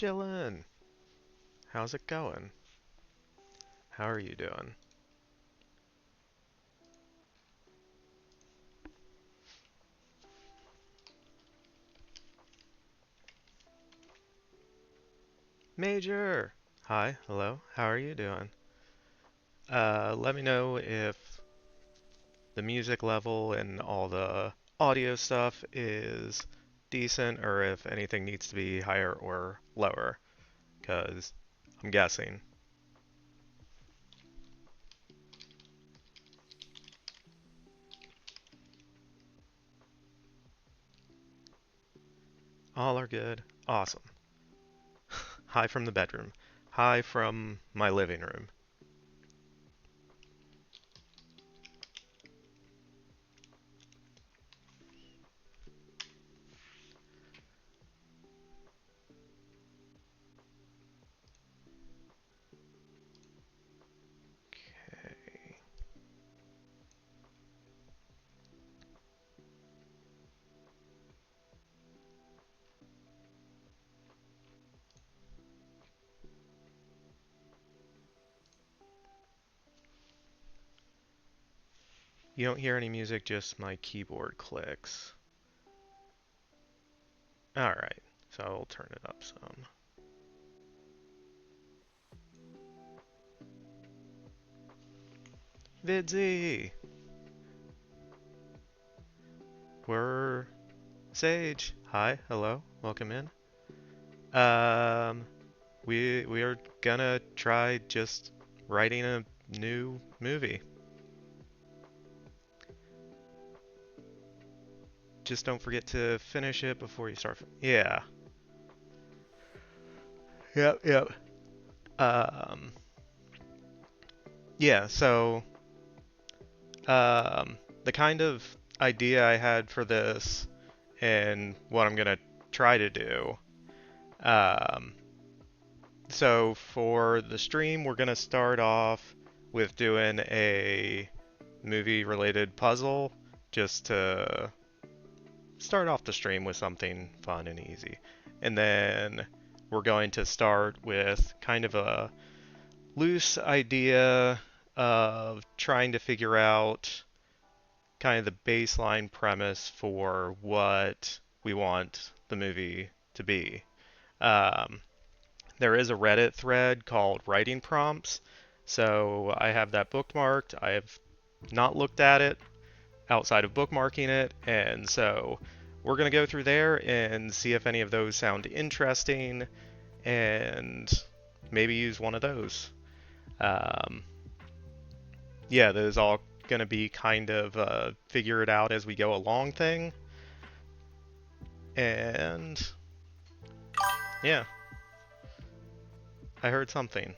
Chillin'. How's it going? How are you doing? Major! Hi, hello, how are you doing? Let me know if the music level and all the audio stuff is decent or if anything needs to be higher or lower, because I'm guessing. All are good. Awesome. Hi from the bedroom. Hi from my living room. Okay. You don't hear any music, just my keyboard clicks. Alright, so I'll turn it up some. Vidsy! We're Sage. Hi, hello, welcome in. Um, we are gonna try just writing a new movie. Just don't forget to finish it before you start. Yeah. Yep. Um, yeah, so, the kind of idea I had for this and what I'm gonna try to do. Um, so for the stream, we're gonna start off with doing a movie-related puzzle, just to start off the stream with something fun and easy. And then we're going to start with kind of a loose idea of trying to figure out kind of the baseline premise for what we want the movie to be. Um, there is a Reddit thread called Writing Prompts, so I have that bookmarked. I have not looked at it outside of bookmarking it, and so we're going to go through there and see if any of those sound interesting and maybe use one of those. Um, yeah, those all going to be kind of figure it out as we go along thing. And yeah, I heard something.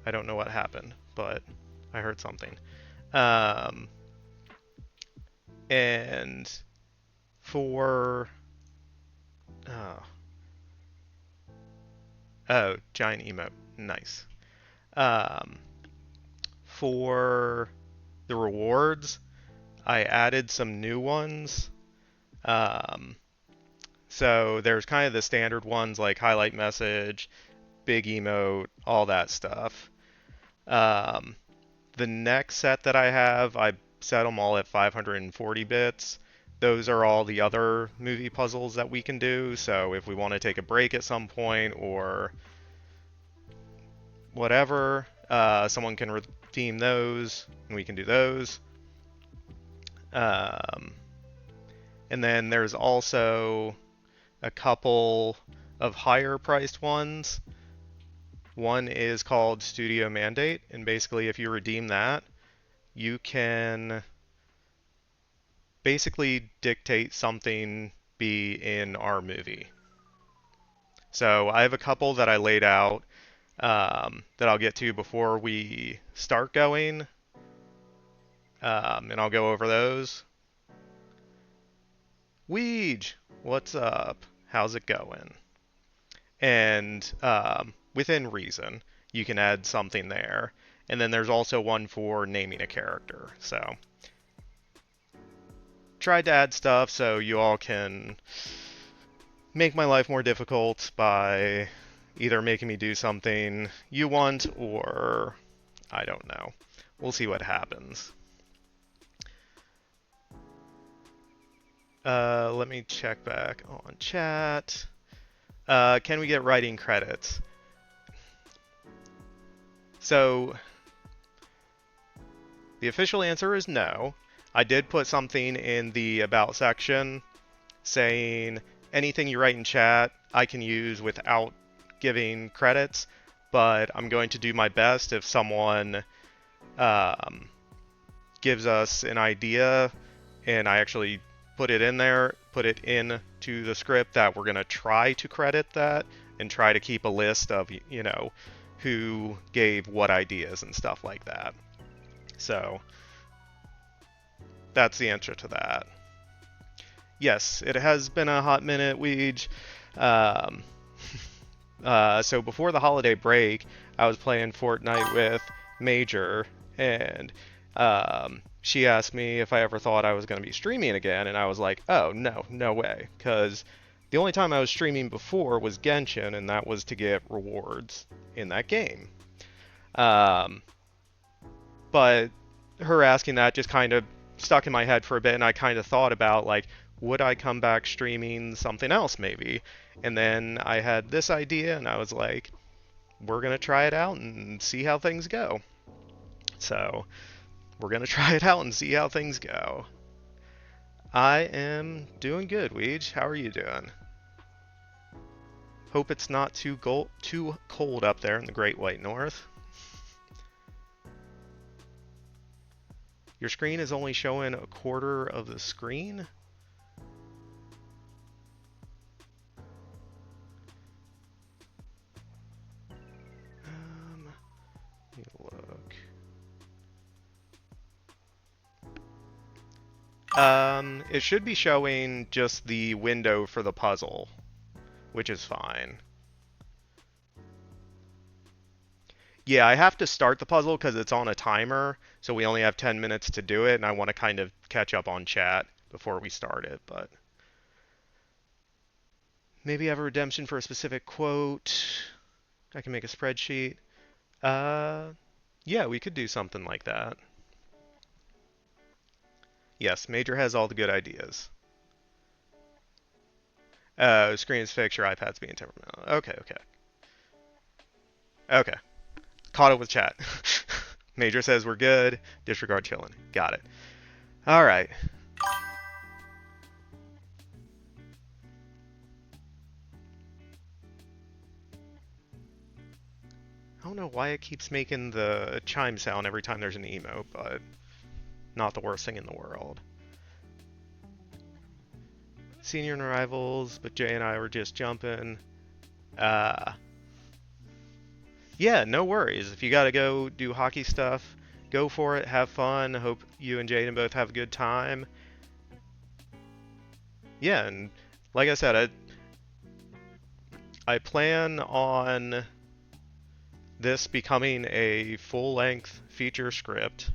I don't know what happened, but I heard something. Um, and for oh, oh, giant emote, nice. Um, for the rewards, I added some new ones. Um, so there's kind of the standard ones like highlight message, big emote, all that stuff. Um, the next set that I have, I set them all at 540 bits. Those are all the other movie puzzles that we can do. So if we want to take a break at some point or whatever, someone can redeem those and we can do those. Um, and then there's also a couple of higher priced ones. One is called Studio Mandate, and basically if you redeem that, you can basically dictate something be in our movie. So I have a couple that I laid out that I'll get to before we start going, and I'll go over those. Weege, what's up? How's it going? And within reason, you can add something there. And then there's also one for naming a character. So tried to add stuff so you all can make my life more difficult by either making me do something you want or I don't know. We'll see what happens. Let me check back on chat. Can we get writing credits? So, the official answer is no. I did put something in the About section saying anything you write in chat I can use without giving credits, but I'm going to do my best if someone gives us an idea and I actually put it in there, put it into the script that we're going to try to credit that and try to keep a list of, who gave what ideas and stuff like that. So that's the answer to that. Yes, it has been a hot minute, Weege. Um, so before the holiday break, I was playing Fortnite with Major, and she asked me if I ever thought I was going to be streaming again, and I was like, oh, no, no way, because the only time I was streaming before was Genshin, and that was to get rewards in that game. But her asking that just kind of stuck in my head for a bit, and I kind of thought about, like, would I come back streaming something else maybe? And then I had this idea, and I was like, we're going to try it out and see how things go. So, we're going to try it out and see how things go. I am doing good, Weege. How are you doing? Hope it's not too cold up there in the Great White North. Your screen is only showing a quarter of the screen? Let me look. It should be showing just the window for the puzzle, which is fine. Yeah, I have to start the puzzle because it's on a timer, so we only have 10 minutes to do it, and I want to kind of catch up on chat before we start it, but... Maybe have a redemption for a specific quote. I can make a spreadsheet. Yeah, we could do something like that. Yes, Major has all the good ideas. Screen is fixed, your iPad's being temperamental. Okay. Okay. Caught up with chat. Major says we're good. Disregard chillin'. Got it. Alright. I don't know why it keeps making the chime sound every time there's an emote, but not the worst thing in the world. Senior and rivals, but Jay and I were just jumping. Yeah, no worries. If you gotta go do hockey stuff, go for it. Have fun. Hope you and Jaden both have a good time. Yeah, and like I said, I plan on this becoming a full-length feature script,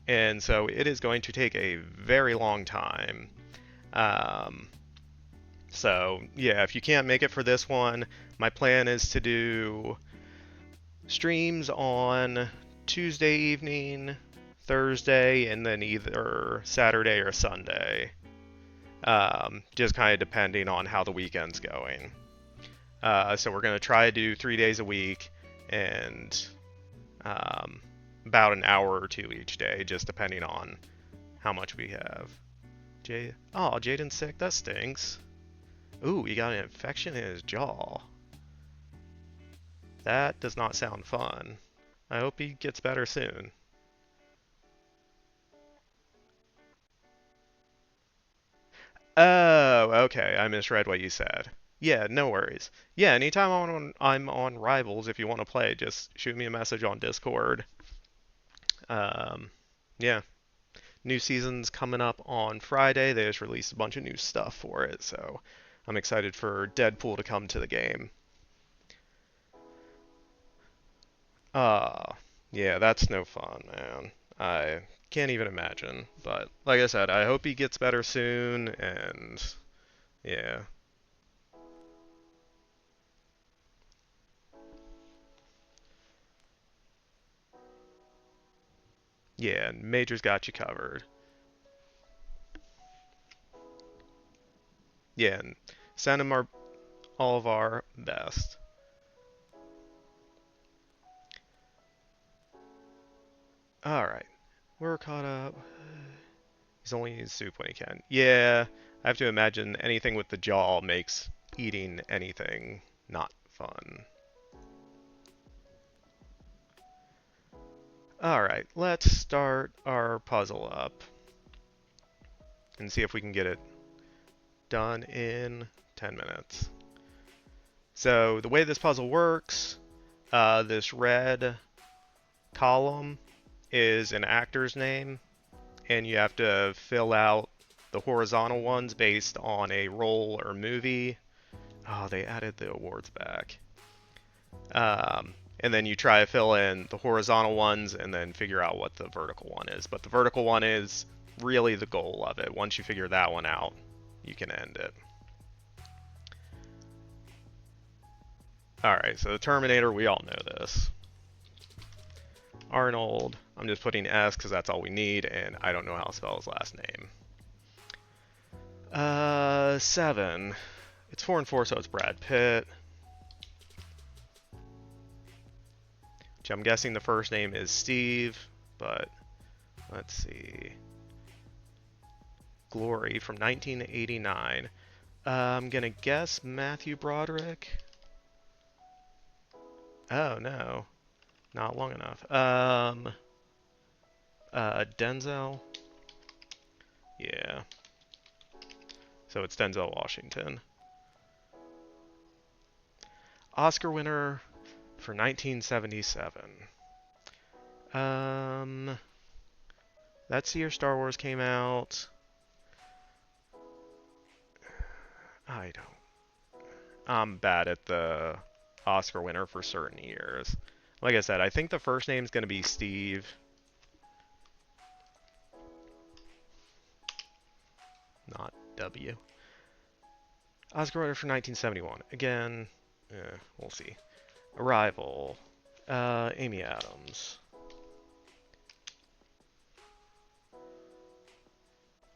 and so it is going to take a very long time. So yeah, if you can't make it for this one, my plan is to do streams on Tuesday evening, Thursday, and then either Saturday or Sunday. Just kind of depending on how the weekend's going. So we're going to try to do 3 days a week and about an hour or two each day, just depending on how much we have. Oh, Jaden's sick. That stinks. Ooh, he got an infection in his jaw. That does not sound fun. I hope he gets better soon. Oh, okay. I misread what you said. Yeah, no worries. Yeah, anytime I'm on Rivals, if you want to play, just shoot me a message on Discord. Yeah. New season's coming up on Friday. They just released a bunch of new stuff for it, so I'm excited for Deadpool to come to the game. Yeah, that's no fun, man. I can't even imagine. But like I said, I hope he gets better soon, and yeah. Yeah, Major's got you covered. Yeah, and send him all of our best. Alright, we're caught up. He's only eating soup when he can. Yeah, I have to imagine anything with the jaw makes eating anything not fun. Alright, let's start our puzzle up and see if we can get it done in 10 minutes. So the way this puzzle works, this red column is an actor's name, and you have to fill out the horizontal ones based on a role or movie. Oh, they added the awards back. And then you try to fill in the horizontal ones and then figure out what the vertical one is. But the vertical one is really the goal of it. Once you figure that one out, you can end it. Alright, so the Terminator, we all know this. Arnold, I'm just putting S because that's all we need, and I don't know how to spell his last name. 7. It's 4 and 4, so it's Brad Pitt. Which I'm guessing the first name is Steve, but let's see. Glory from 1989. I'm gonna guess Matthew Broderick. Oh no, not long enough. Denzel. Yeah. So it's Denzel Washington. Oscar winner for 1977. That's the year Star Wars came out. I'm bad at the Oscar winner for certain years. Like I said, I think the first name's going to be Steve. Not W. Oscar winner for 1971. Again, we'll see. Arrival. Amy Adams.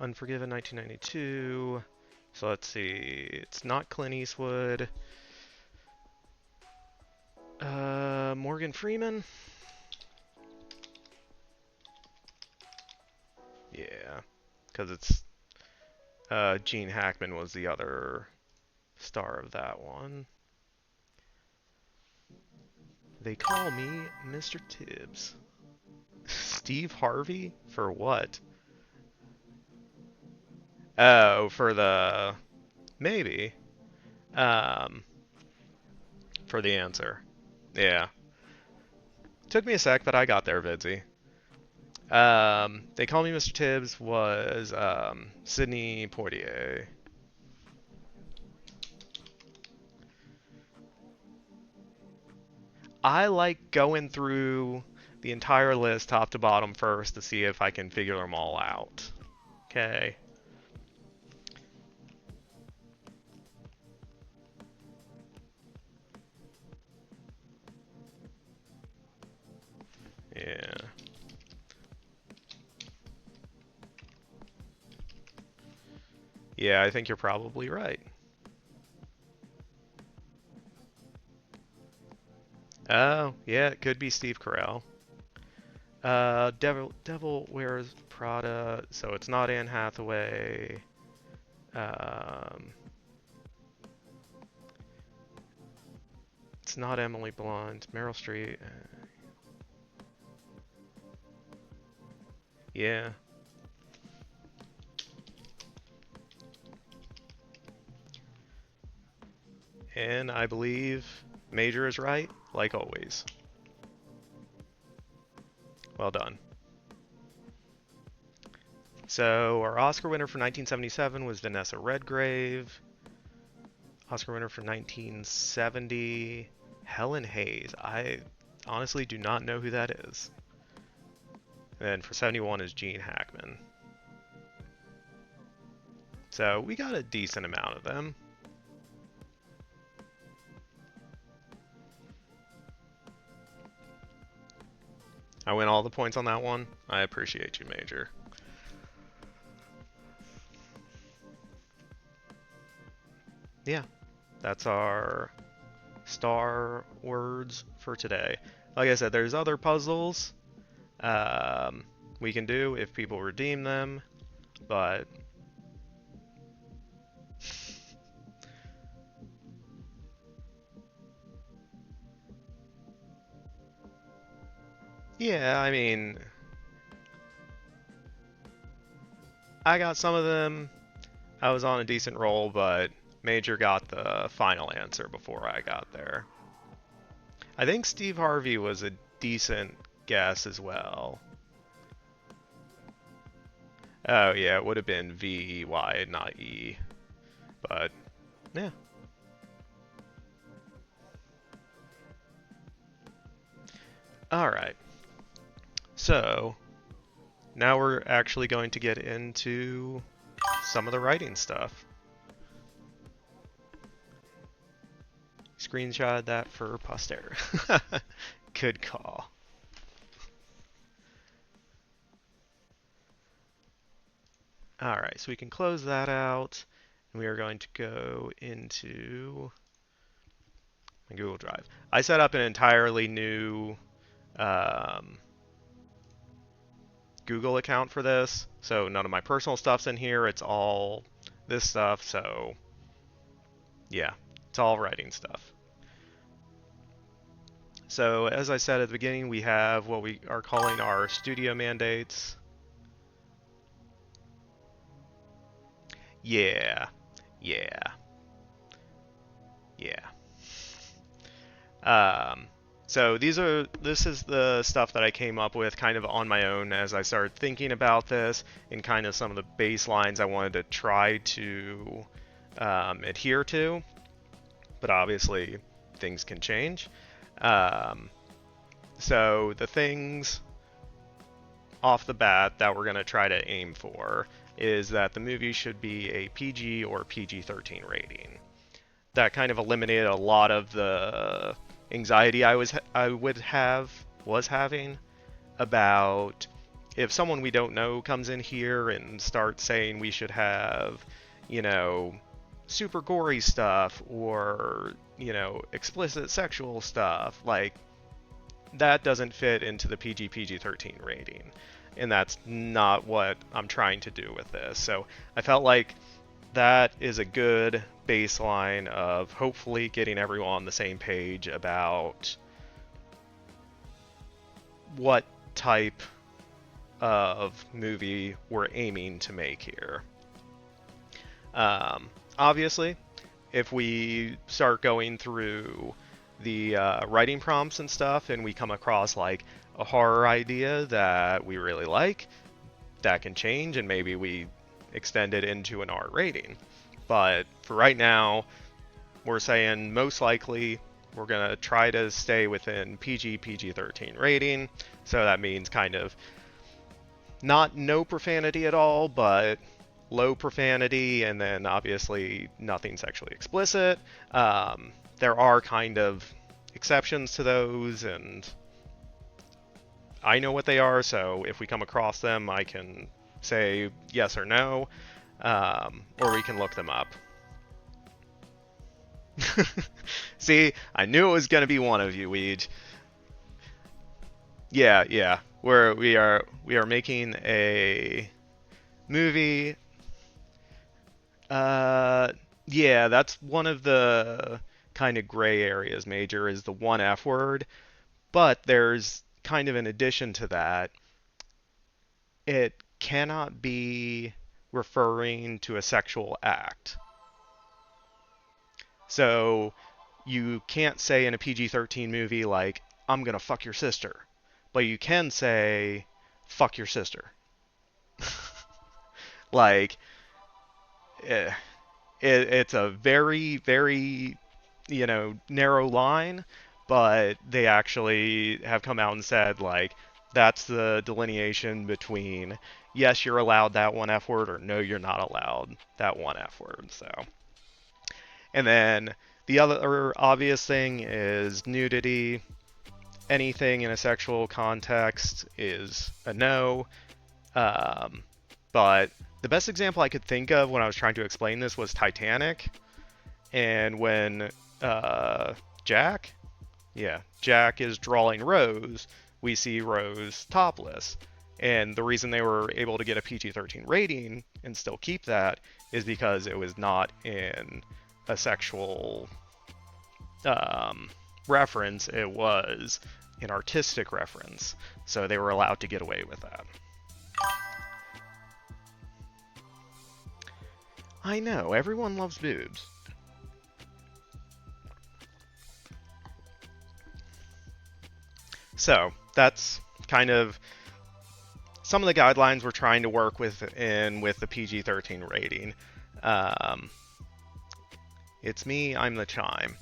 Unforgiven, 1992. So let's see. It's not Clint Eastwood. Morgan Freeman? Yeah. Because it's... Gene Hackman was the other star of that one. They call me Mr. Tibbs. Steve Harvey? For what? Oh, for the... Maybe. For the answer. Yeah. Took me a sec, but I got there, Vidsy. They Call Me Mr. Tibbs was Sidney Poitier. I like going through the entire list top to bottom first to see if I can figure them all out. Okay. Yeah. Yeah, I think you're probably right. Oh, yeah, it could be Steve Carell. Devil Wears Prada, so it's not Anne Hathaway. It's not Emily Blunt. Meryl Streep. Yeah. And I believe Major is right, like always. Well done. So our Oscar winner for 1977 was Vanessa Redgrave. Oscar winner for 1970, Helen Hayes. I honestly do not know who that is. And for 71 is Gene Hackman. So we got a decent amount of them. I win all the points on that one. I appreciate you, Major. Yeah, that's our star words for today. Like I said, there's other puzzles um, we can do if people redeem them, but yeah, I mean, I got some of them. I was on a decent roll, but Major got the final answer before I got there. I think Steve Harvey was a decent guess as well. Oh yeah, it would have been VEY, not E. But yeah. All right. So now we're actually going to get into some of the writing stuff. Screenshot that for posterity. Good call. All right, so we can close that out. And we are going to go into my Google Drive. I set up an entirely new um, Google account for this, so none of my personal stuff's in here. It's all this stuff, so yeah, it's all writing stuff. So as I said at the beginning, we have what we are calling our studio mandates. Yeah, yeah, yeah. Um, so this is the stuff that I came up with kind of on my own as I started thinking about this and kind of some of the baselines I wanted to try to adhere to, but obviously things can change. Um, so the things off the bat that we're going to try to aim for is that the movie should be a PG or PG-13 rating. That kind of eliminated a lot of the anxiety I was having about if someone we don't know comes in here and starts saying we should have, you know, super gory stuff or, you know, explicit sexual stuff, like that doesn't fit into the PG-13 rating. And that's not what I'm trying to do with this. So I felt like that is a good baseline of hopefully getting everyone on the same page about what type of movie we're aiming to make here. Obviously, if we start going through the writing prompts and stuff and we come across like a horror idea that we really like, that can change and maybe we extend it into an R rating. But for right now, we're saying most likely we're going to try to stay within PG-13 rating. So that means kind of not no profanity at all, but low profanity, and then obviously nothing sexually explicit. There are kind of exceptions to those, and I know what they are, so if we come across them, I can say yes or no, or we can look them up. See, I knew it was going to be one of you, Weed. Yeah, yeah. We are making a movie. Yeah, that's one of the kind of gray areas, Major, is the one F word. But there's kind of an addition to that. It cannot be referring to a sexual act. So you can't say in a PG-13 movie like, I'm gonna fuck your sister. But you can say, fuck your sister. Like, eh, it's a very, very, narrow line, but they actually have come out and said, like, that's the delineation between, yes, you're allowed that one F word, or no, you're not allowed that one F word. So, and then the other obvious thing is nudity. anything in a sexual context is a no. Um, but the best example I could think of when I was trying to explain this was Titanic, and when uh, Jack, Jack is drawing Rose, we see Rose topless. And the reason they were able to get a PG-13 rating and still keep that is because it was not in a sexual reference, it was an artistic reference. So they were allowed to get away with that. I know, everyone loves boobs. So that's kind of some of the guidelines we're trying to work with the PG-13 rating. Um, it's me, I'm the chime.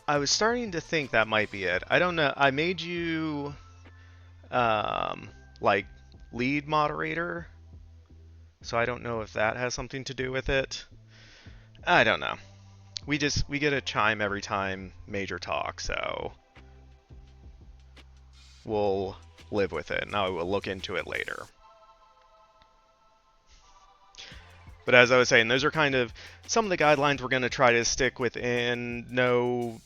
I was starting to think that might be it. I don't know. I made you like lead moderator, so I don't know if that has something to do with it. I don't know. We get a chime every time Major talks, so we'll live with it, and I will look into it later. But as I was saying, those are kind of some of the guidelines we're going to try to stick within. No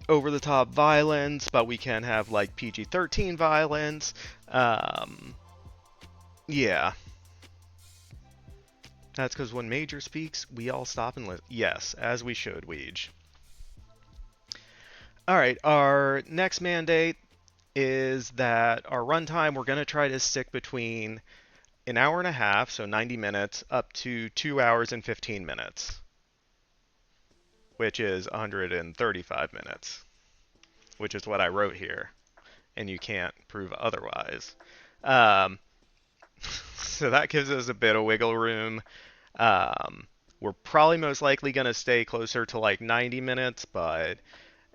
over-the-top violence, but we can have like PG-13 violence. Yeah. That's because when Major speaks, we all stop and listen. Yes, as we should, Weege. Alright, our next mandate is that our runtime, we're going to try to stick between an hour and a half, so 90 minutes, up to 2 hours and 15 minutes, which is 135 minutes, which is what I wrote here, and you can't prove otherwise. So that gives us a bit of wiggle room. We're probably most likely going to stay closer to like 90 minutes, but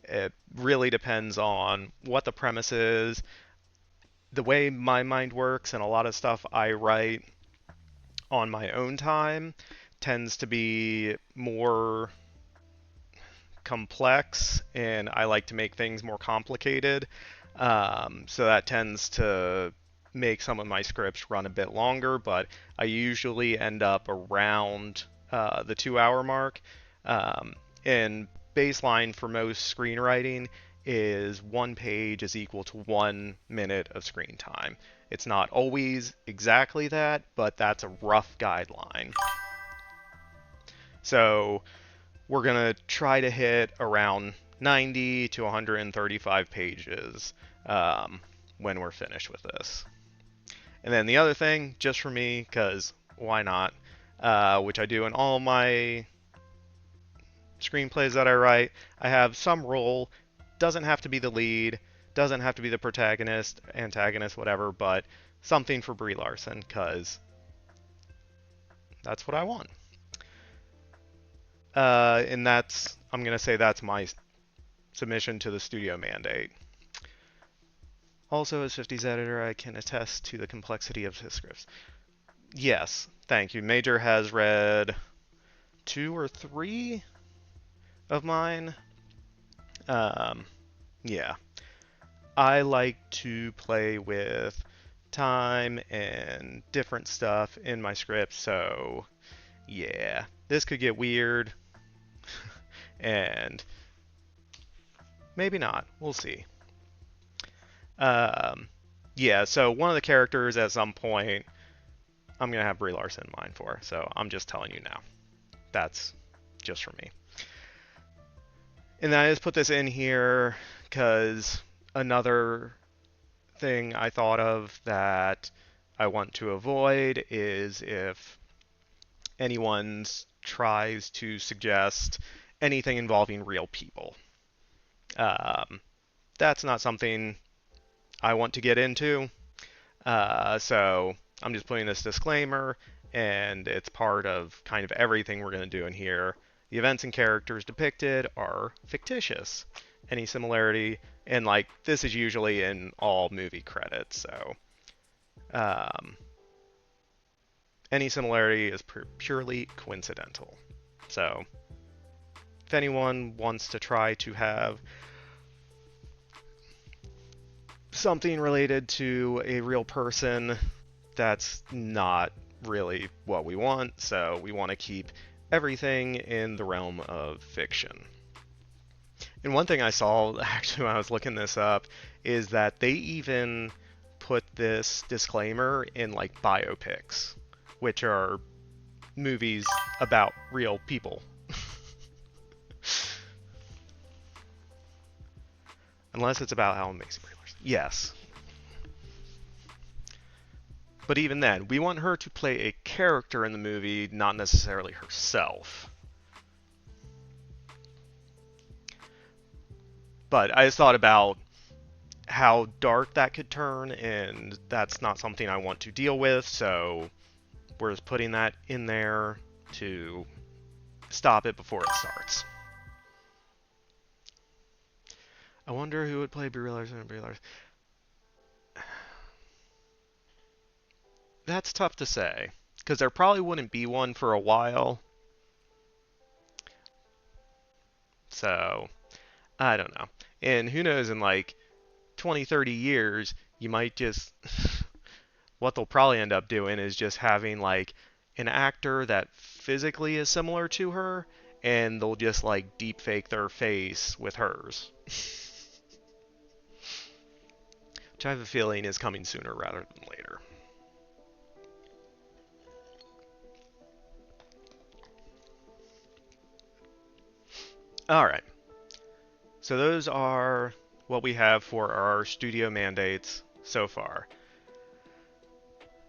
it really depends on what the premise is. The way my mind works and a lot of stuff I write on my own time tends to be more complex, and I like to make things more complicated. So that tends to make some of my scripts run a bit longer, but I usually end up around the 2 hour mark. And baseline for most screenwriting is 1 page is equal to 1 minute of screen time. It's not always exactly that, but that's a rough guideline. So we're going to try to hit around 90 to 135 pages when we're finished with this. And then the other thing, just for me, because why not, which I do in all my screenplays that I write, I have some role. Doesn't have to be the lead, doesn't have to be the protagonist, antagonist, whatever, but something for Brie Larson, because that's what I want. And I'm going to say that's my submission to the studio mandate. Also, as 50's editor, I can attest to the complexity of his scripts. Yes, thank you. Major has read 2 or 3 of mine. Yeah. I like to play with time and different stuff in my scripts, so yeah. This could get weird, and maybe not. We'll see. Yeah, so one of the characters at some point I'm going to have Brie Larson in mind for, so I'm just telling you now. That's just for me. And then I just put this in here because another thing I thought of that I want to avoid is if anyone tries to suggest anything involving real people. That's not something I want to get into. So I'm just putting this disclaimer, and it's part of kind of everything we're going to do in here. The events and characters depicted are fictitious. Any similarity, and like this is usually in all movie credits, so any similarity is purely coincidental. So if anyone wants to try to have something related to a real person, that's not really what we want, so we want to keep everything in the realm of fiction. And one thing I saw actually when I was looking this up is that they even put this disclaimer in like biopics, which are movies about real people. Unless it's about how amazing Reelers. Yes. But even then, we want her to play a character in the movie, not necessarily herself. But I just thought about how dark that could turn, and that's not something I want to deal with, so we're just putting that in there to stop it before it starts. I wonder who would play Brie Larson and Brie Larson. That's tough to say, because there probably wouldn't be one for a while. So, I don't know. And who knows, in like 20, 30 years, you might just. What they'll probably end up doing is just having like an actor that physically is similar to her, and they'll just like deep fake their face with hers. Which I have a feeling is coming sooner rather than later. Alright, so those are what we have for our studio mandates so far.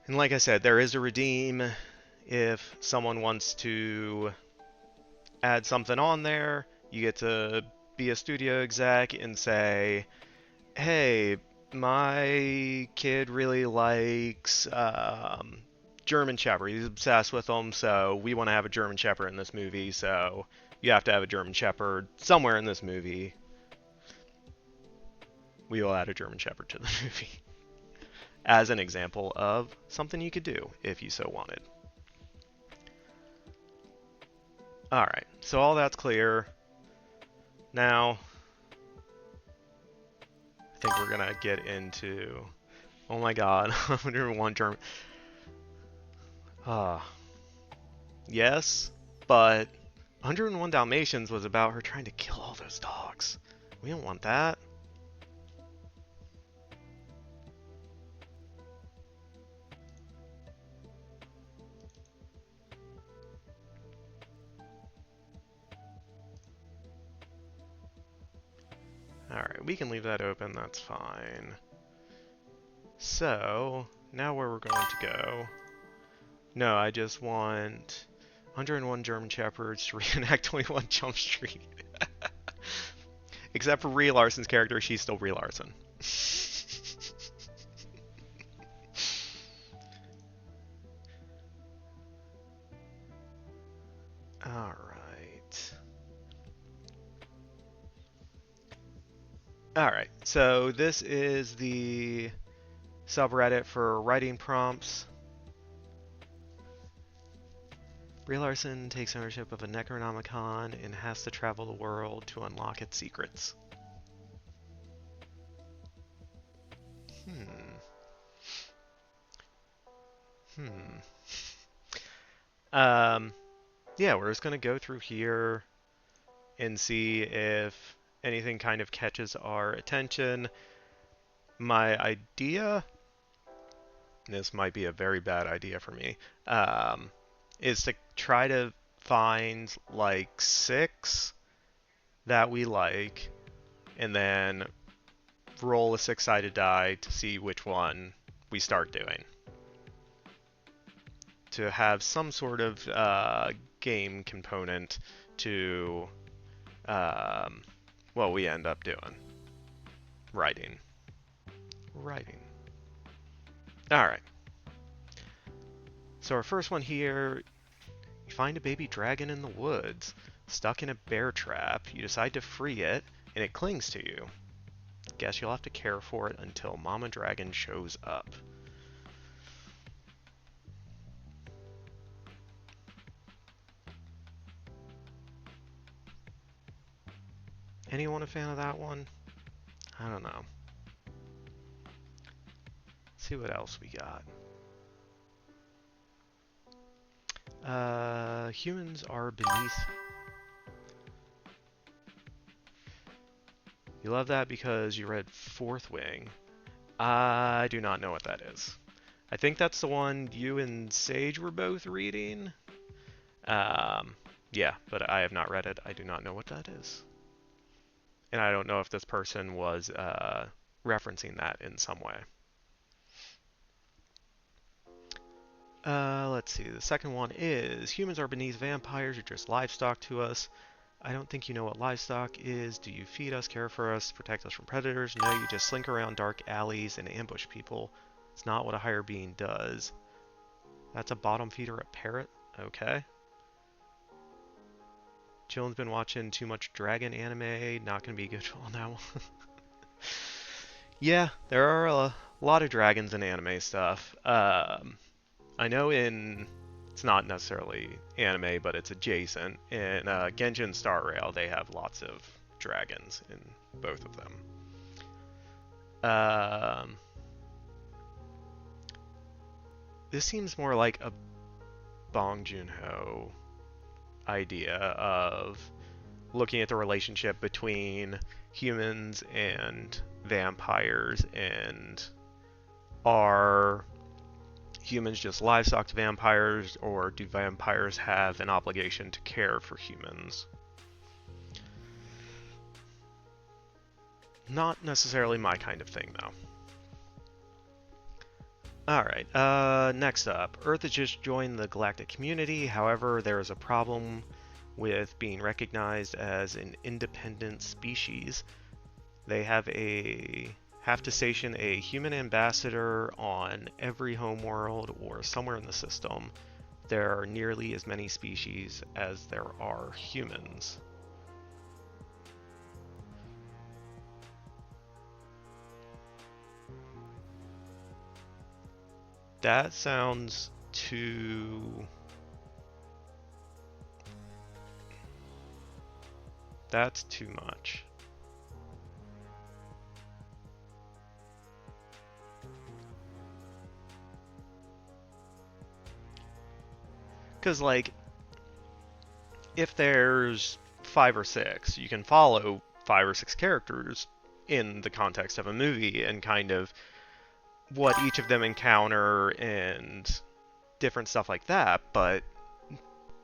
And like I said, there is a redeem if someone wants to add something on there. You get to be a studio exec and say, hey, my kid really likes German Shepherd. He's obsessed with them, so we want to have a German Shepherd in this movie, so you have to have a German Shepherd somewhere in this movie. We will add a German Shepherd to the movie. As an example of something you could do if you so wanted. Alright, so all that's clear. Now, I think we're gonna get into... Oh my god, 101 German... Yes, but 101 Dalmatians was about her trying to kill all those dogs. We don't want that. Alright, we can leave that open, that's fine. So, now where we're going to go. No, I just want 101 German Shepherds to reenact 21 Jump Street. Except for Brie Larson's character, she's still Brie Larson. Alright, so this is the subreddit for writing prompts. Brie Larson takes ownership of a Necronomicon and has to travel the world to unlock its secrets. Yeah, we're just going to go through here and see if anything kind of catches our attention. My idea, this might be a very bad idea for me, is to try to find like 6 that we like, and then roll a 6-sided die to see which one we start doing. To have some sort of game component to what we end up doing. Writing. Alright. So our first one here, you find a baby dragon in the woods, stuck in a bear trap. You decide to free it, and it clings to you. Guess you'll have to care for it until Mama Dragon shows up. Anyone a fan of that one? I don't know. Let's see what else we got. Humans are beneath. You love that because you read Fourth Wing. I do not know what that is. I think that's the one you and Sage were both reading. Yeah, but I have not read it. I do not know what that is. And I don't know if this person was referencing that in some way. Let's see. The second one is humans are beneath vampires. You're just livestock to us. I don't think you know what livestock is. Do you feed us, care for us, protect us from predators? No, you just slink around dark alleys and ambush people. It's not what a higher being does. That's a bottom feeder, a parrot? Okay. Chillin's been watching too much dragon anime. Not gonna be good on that one. Yeah, there are a lot of dragons in anime stuff. I know it's not necessarily anime, but it's adjacent. In Genshin Star Rail, they have lots of dragons in both of them. This seems more like a Bong Joon-ho idea of looking at the relationship between humans and vampires, and are humans just livestock to vampires, or do vampires have an obligation to care for humans? Not necessarily my kind of thing, though. Alright, next up. Earth has just joined the galactic community, however, there is a problem with being recognized as an independent species. They have to station a human ambassador on every homeworld or somewhere in the system. There are nearly as many species as there are humans. That sounds too... That's too much. Because, like, if there's 5 or 6, you can follow 5 or 6 characters in the context of a movie and kind of what each of them encounter and different stuff like that. But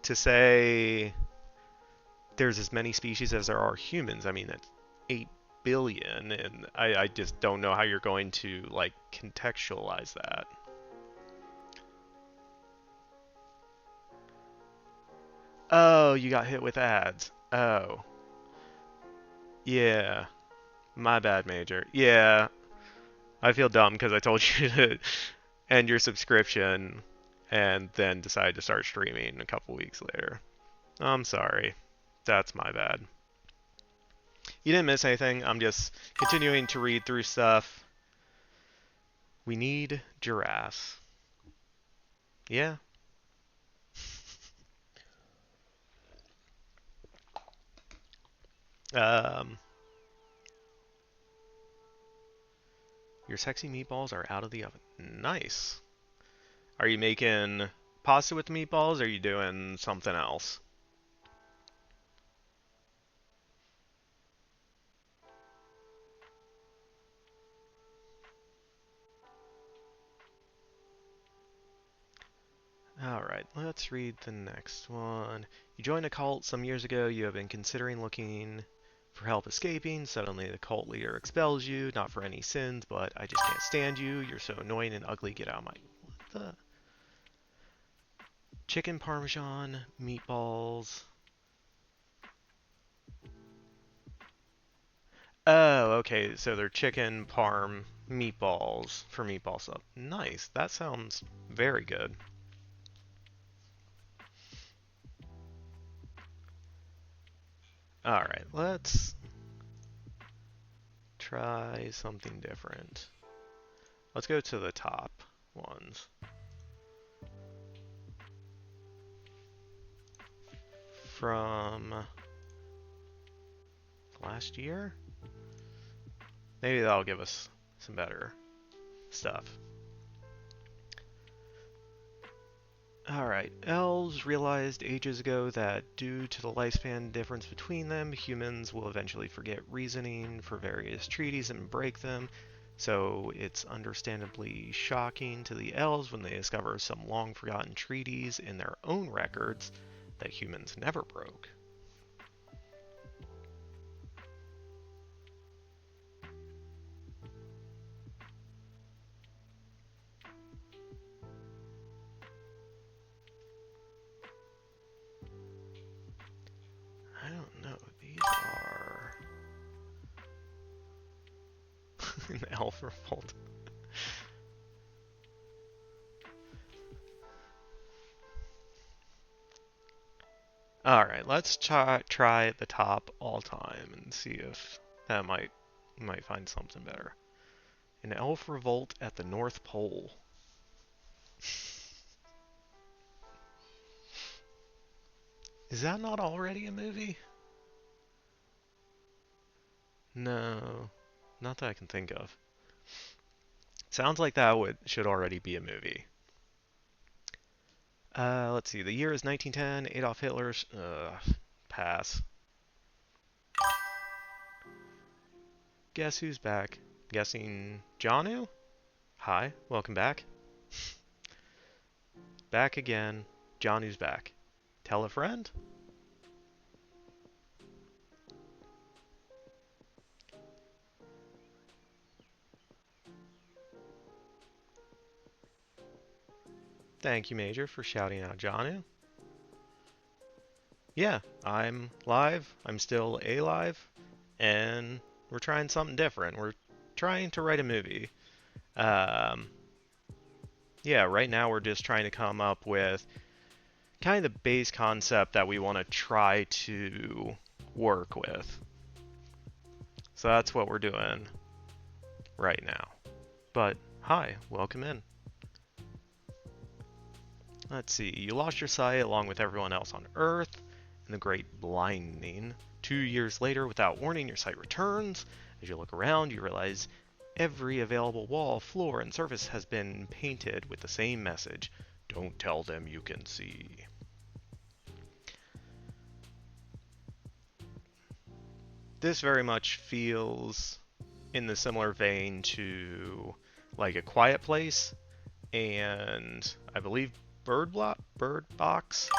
to say there's as many species as there are humans, I mean, that's 8 billion, and I just don't know how you're going to, like, contextualize that. Oh, you got hit with ads. Oh. Yeah. My bad, Major. Yeah. I feel dumb because I told you to end your subscription and then decided to start streaming a couple weeks later. I'm sorry. That's my bad. You didn't miss anything. I'm just continuing to read through stuff. We need giraffes. Yeah. Um, your sexy meatballs are out of the oven. Nice. Are you making pasta with the meatballs, or are you doing something else? Alright, let's read the next one. You joined a cult some years ago. You have been considering looking for help escaping. Suddenly the cult leader expels you, not for any sins, but I just can't stand you. You're so annoying and ugly. Get out of my... What the... Chicken parmesan, meatballs. Oh, okay, so they're chicken parm meatballs for meatball sub. Nice, that sounds very good. Alright, let's try something different. Let's go to the top ones. From last year? Maybe that'll give us some better stuff. Alright, elves realized ages ago that due to the lifespan difference between them, humans will eventually forget reasoning for various treaties and break them, so it's understandably shocking to the elves when they discover some long forgotten treaties in their own records that humans never broke. I don't know, these are... an elf revolt. Alright, let's try at the top all time and see if that might find something better. An elf revolt at the North Pole. Is that not already a movie? No, not that I can think of. Sounds like that should already be a movie. Let's see. The year is 1910. Adolf Hitler's pass. Guess who's back? Guessing Janu? Hi, welcome back. Back again. Janu's back. Tell a friend? Thank you, Major, for shouting out Janu. Yeah, I'm live. I'm still alive. And we're trying something different. We're trying to write a movie. Um, yeah, right now we're just trying to come up with kind of the base concept that we want to try to work with. So that's what we're doing right now. But hi, welcome in. Let's see, you lost your sight along with everyone else on Earth in the Great Blinding. 2 years later, without warning, your sight returns. As you look around, you realize every available wall, floor, and surface has been painted with the same message. Don't tell them you can see. This very much feels in the similar vein to like A Quiet Place and I believe Bird Box.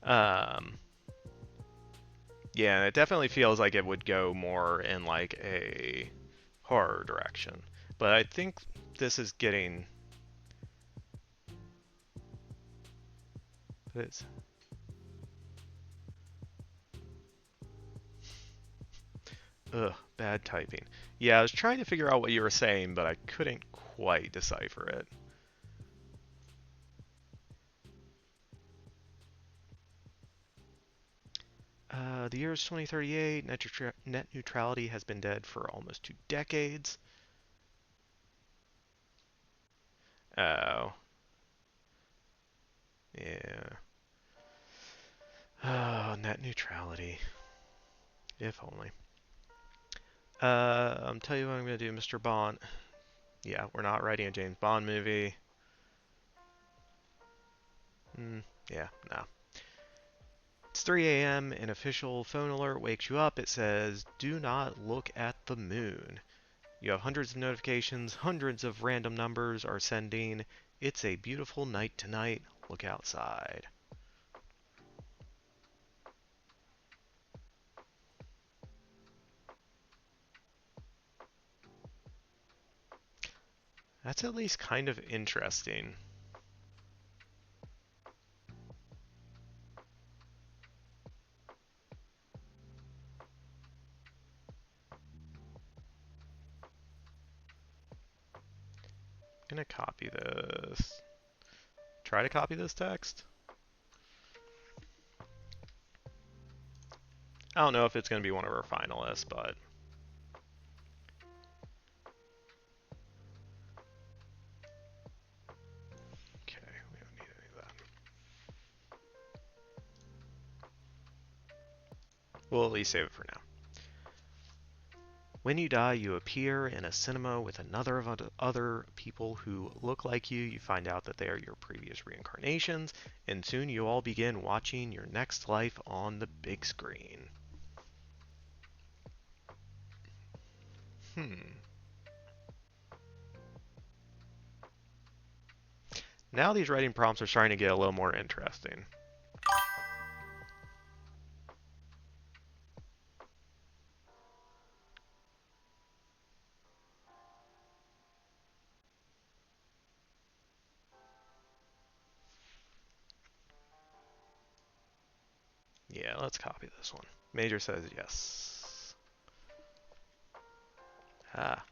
Um, yeah, it definitely feels like it would go more in like a horror direction. But I think this is getting... It's... Ugh, bad typing. Yeah, I was trying to figure out what you were saying, but I couldn't quite decipher it. The year is 2038. Net neutrality has been dead for almost 2 decades. Oh. Yeah. Oh, net neutrality. If only. I'm tell you what I'm gonna do, Mr. Bond. Yeah, we're not writing a James Bond movie. Yeah, no. It's 3 a.m. An official phone alert wakes you up. It says, "Do not look at the moon." You have hundreds of notifications. Hundreds of random numbers are sending. It's a beautiful night tonight. Look outside. That's at least kind of interesting. I'm gonna copy this. Try to copy this text. I don't know if it's gonna be one of our finalists, but okay, we don't need any of that. We'll at least save it for now. When you die, you appear in a cinema with another of other people who look like you. You find out that they are your previous reincarnations, and soon you all begin watching your next life on the big screen. Now these writing prompts are starting to get a little more interesting. Yeah, let's copy this one. Major says yes. Ah.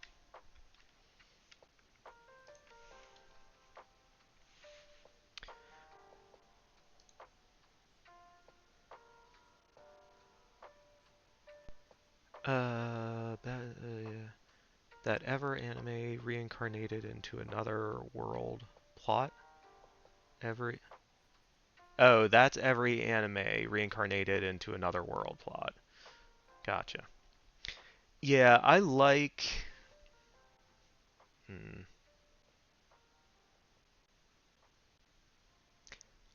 That ever anime reincarnated into another world plot? Every Oh, that's every anime reincarnated into another world plot. Gotcha. Yeah, I like. Hmm.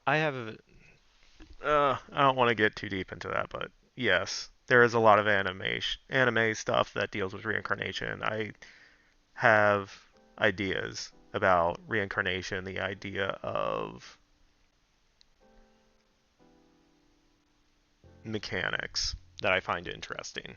I have a. I don't want to get too deep into that, but yes, there is a lot of anime stuff that deals with reincarnation. I have ideas about reincarnation, the idea of mechanics that I find interesting.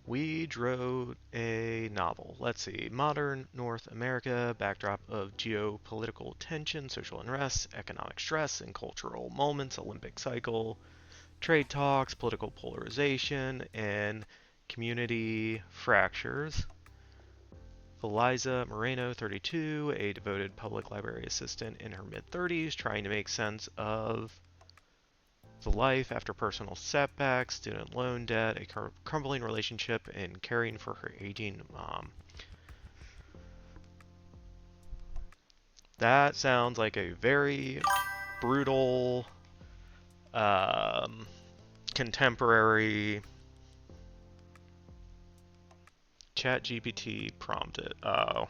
We wrote a novel. Let's see. Modern North America, backdrop of geopolitical tension, social unrest, economic stress, and cultural moments, Olympic cycle, trade talks, political polarization, and community fractures. Eliza Moreno, 32, a devoted public library assistant in her mid 30s, trying to make sense of the life after personal setbacks, student loan debt, a crumbling relationship, and caring for her aging mom. That sounds like a very brutal, um, contemporary ChatGPT prompted. Oh.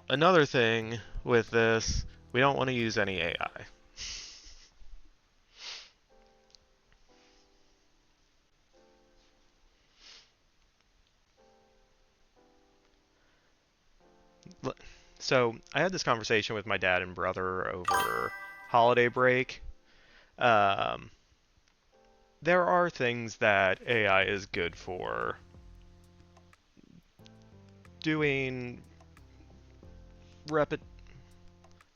Another thing with this, we don't want to use any AI. So I had this conversation with my dad and brother over holiday break. Um, there are things that AI is good for. Doing repet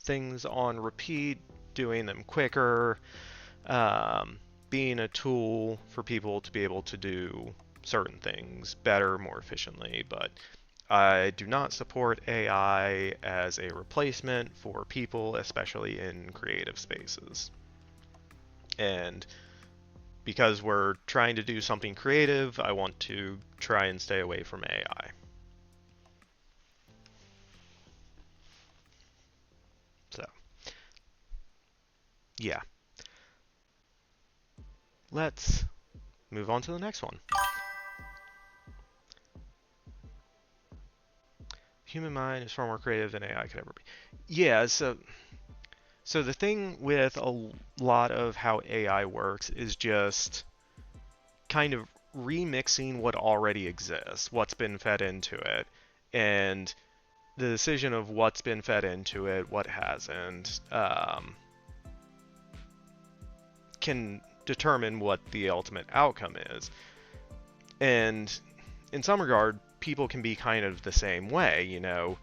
things on repeat, doing them quicker, um, being a tool for people to be able to do certain things better, more efficiently. But I do not support AI as a replacement for people, especially in creative spaces. And because we're trying to do something creative, I want to try and stay away from AI. So, yeah. Let's move on to the next one. Human mind is far more creative than AI could ever be. Yeah, so the thing with a lot of how AI works is just kind of remixing what already exists, what's been fed into it, and the decision of what's been fed into it, what hasn't, can determine what the ultimate outcome is. And in some regard, people can be kind of the same way, you know.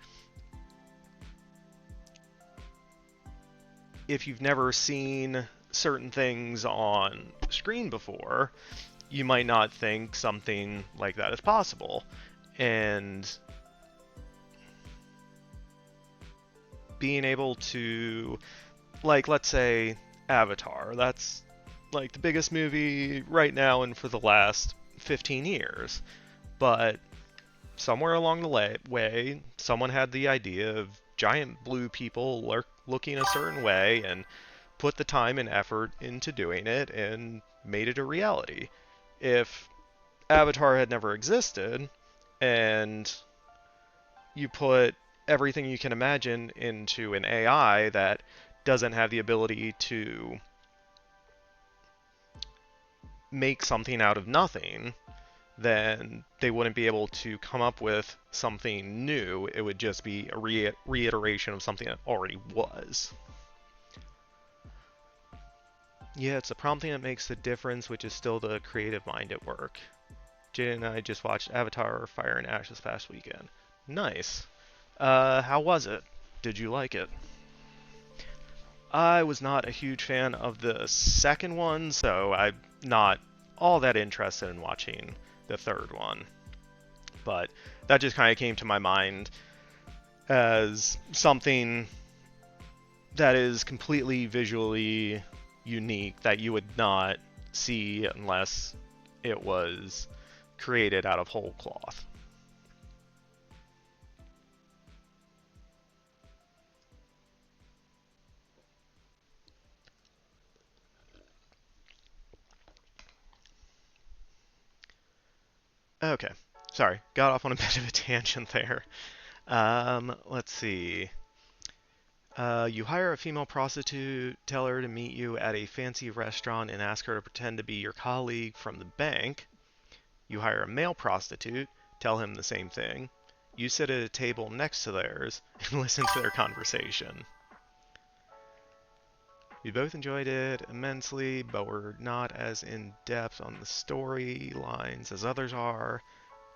If you've never seen certain things on screen before, you might not think something like that is possible. And being able to, like, let's say Avatar, that's like the biggest movie right now and for the last 15 years. But somewhere along the way, someone had the idea of giant blue people looking a certain way and put the time and effort into doing it and made it a reality. If Avatar had never existed and you put everything you can imagine into an AI that doesn't have the ability to make something out of nothing, then they wouldn't be able to come up with something new. It would just be a reiteration of something that already was. Yeah, it's the prompting that makes the difference, which is still the creative mind at work. Jade and I just watched Avatar Fire and Ash this past weekend. Nice. How was it? Did you like it? I was not a huge fan of the second one, so I'm not all that interested in watching the third one. But that just kind of came to my mind as something that is completely visually unique that you would not see unless it was created out of whole cloth. Okay, sorry, got off on a bit of a tangent there. Let's see. You hire a female prostitute, tell her to meet you at a fancy restaurant, and ask her to pretend to be your colleague from the bank. You hire a male prostitute, tell him the same thing. You sit at a table next to theirs and listen to their conversation. We both enjoyed it immensely, but we're not as in depth on the storylines as others are.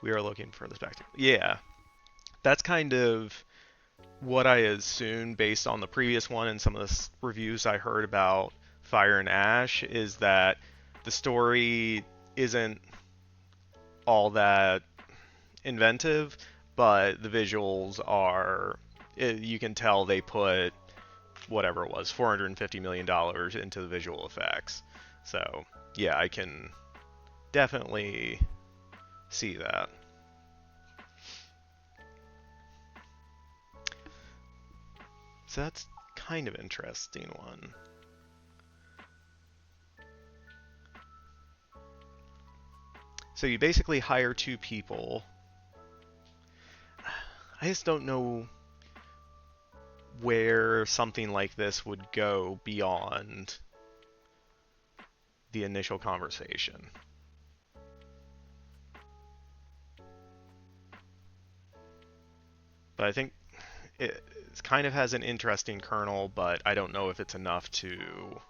We are looking for the spectacle. Yeah, that's kind of what I assumed based on the previous one and some of the reviews I heard about Fire and Ash, is that the story isn't all that inventive, but the visuals are. You can tell they put whatever it was, $450 million into the visual effects. So, yeah, I can definitely see that. So that's kind of an interesting one. So you basically hire two people. I just don't know where something like this would go beyond the initial conversation. But I think it kind of has an interesting kernel, but I don't know if it's enough to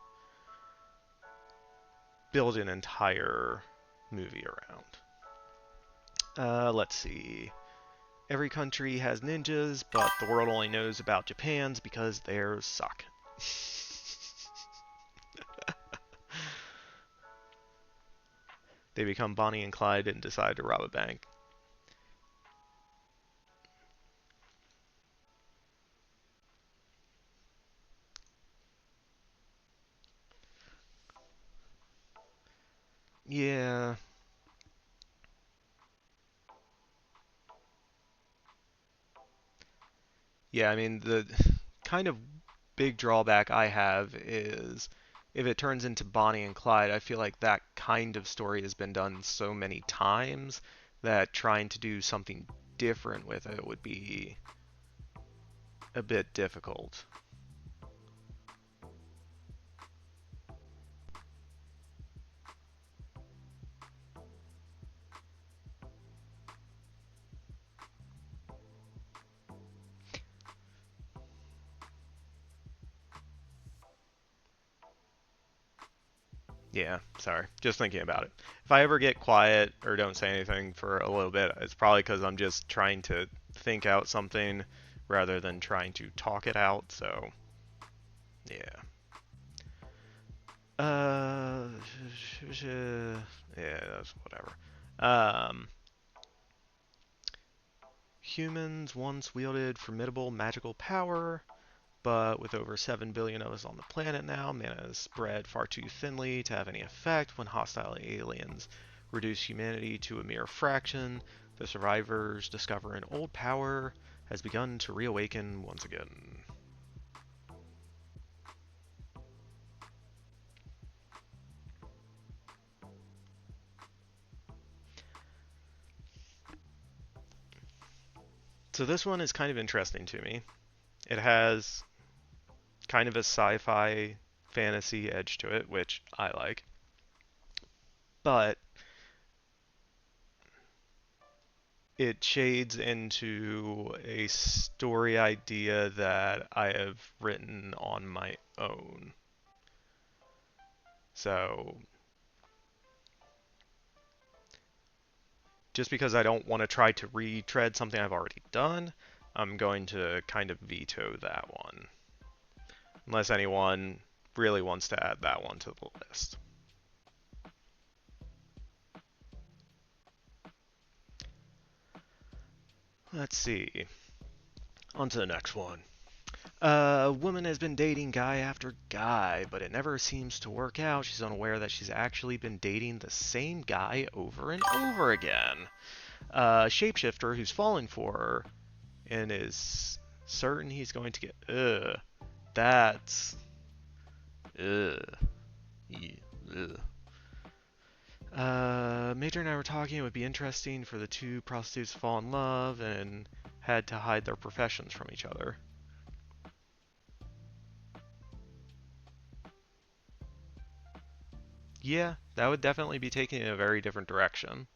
build an entire movie around. Let's see. Every country has ninjas, but the world only knows about Japan's because theirs suck. They become Bonnie and Clyde and decide to rob a bank. Yeah. Yeah, I mean, the kind of big drawback I have is if it turns into Bonnie and Clyde, I feel like that kind of story has been done so many times that trying to do something different with it would be a bit difficult. Yeah, sorry. Just thinking about it. If I ever get quiet or don't say anything for a little bit, it's probably because I'm just trying to think out something rather than trying to talk it out. So, yeah. Uh, yeah, that's whatever. Um, Humans once wielded formidable magical power, but with over 7 billion of us on the planet now, mana is spread far too thinly to have any effect. When hostile aliens reduce humanity to a mere fraction, the survivors discover an old power has begun to reawaken once again. So this one is kind of interesting to me. It has kind of a sci-fi fantasy edge to it, which I like. But it shades into a story idea that I have written on my own. So just because I don't want to try to retread something I've already done, I'm going to kind of veto that one. Unless anyone really wants to add that one to the list. Let's see. On to the next one. A woman has been dating guy after guy, but it never seems to work out. She's unaware that she's actually been dating the same guy over and over again. A shapeshifter who's falling for her and is certain he's going to get. That's. Ugh. Ugh. Major and I were talking. It would be interesting for the two prostitutes to fall in love and had to hide their professions from each other. Yeah, that would definitely be taking it in a very different direction.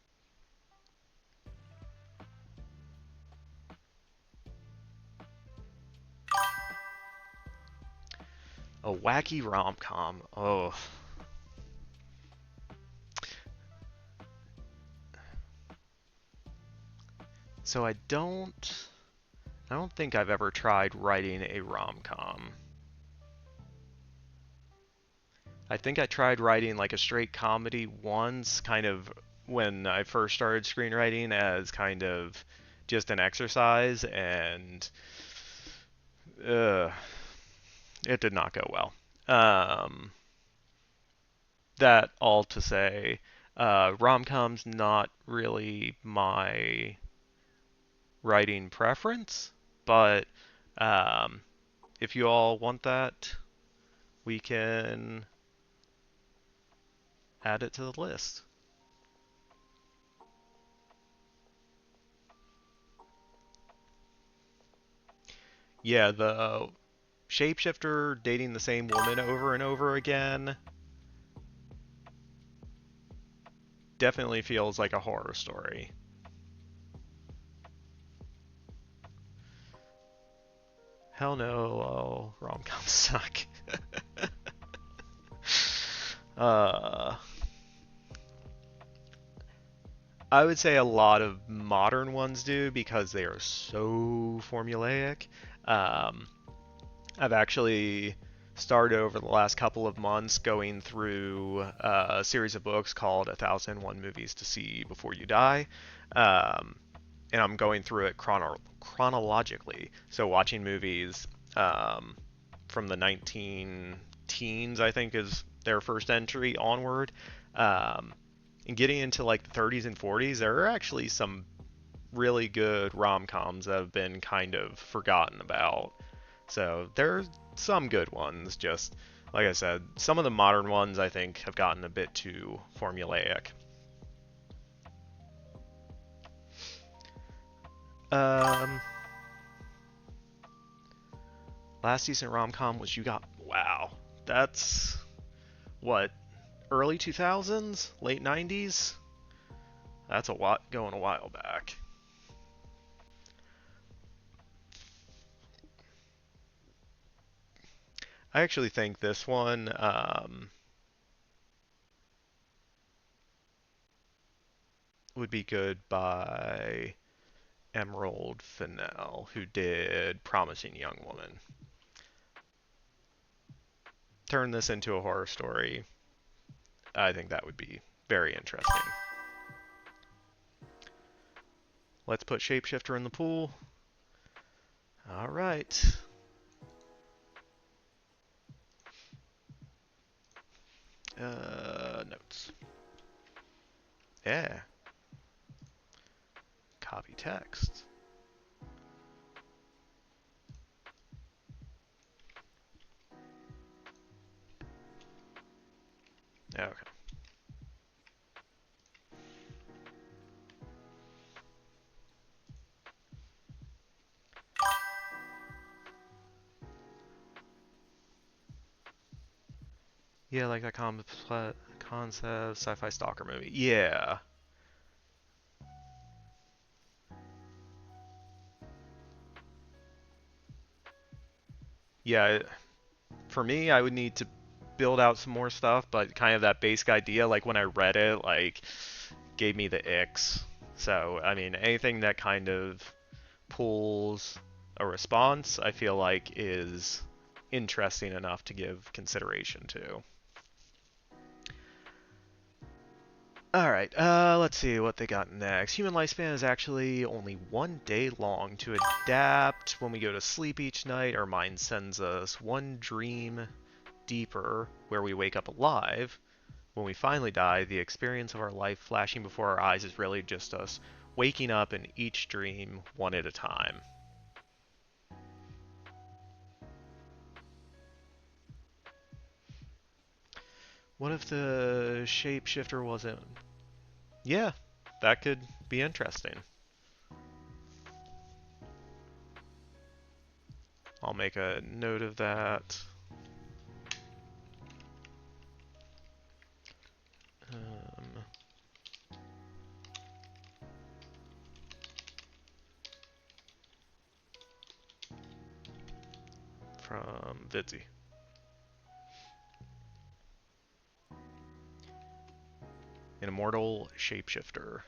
A wacky rom-com. Oh. So I don't think I've ever tried writing a rom-com. I think I tried writing like a straight comedy once, kind of when I first started screenwriting as kind of just an exercise, and uh, it did not go well. That all to say, rom-com's not really my writing preference, but um, if you all want that, we can add it to the list. Yeah, the shapeshifter dating the same woman over and over again definitely feels like a horror story. Hell no, oh, rom-coms suck. uh, I would say a lot of modern ones do because they are so formulaic. Um, I've actually started over the last couple of months going through a series of books called 1001 Movies to See Before You Die. Um, and I'm going through it chronologically. So watching movies from the 19 teens, I think, is their first entry onward. Um, and getting into like the 30s and 40s, there are actually some really good rom-coms that have been kind of forgotten about. So there's some good ones, just like I said, some of the modern ones I think have gotten a bit too formulaic. Um, Last decent rom-com was You Got. Wow, that's what, early 2000s, late 90s. That's a lot going a while back. I actually think this one would be good by Emerald Fennell, who did Promising Young Woman. Turn this into a horror story. I think that would be very interesting. Let's put Shapeshifter in the pool. All right. Notes. Yeah. Copy text. Okay. Yeah, like that concept sci-fi stalker movie. Yeah. Yeah, for me, I would need to build out some more stuff, but kind of that basic idea, like when I read it, like gave me the icks. So, I mean, anything that kind of pulls a response, I feel like is interesting enough to give consideration to. Alright, let's see what they got next. Human lifespan is actually only 1 day long. To adapt, when we go to sleep each night, our mind sends us one dream deeper where we wake up alive. When we finally die, the experience of our life flashing before our eyes is really just us waking up in each dream one at a time. What if the shapeshifter wasn't? Yeah, that could be interesting. I'll make a note of that. Um, from Vidzi. An immortal shapeshifter.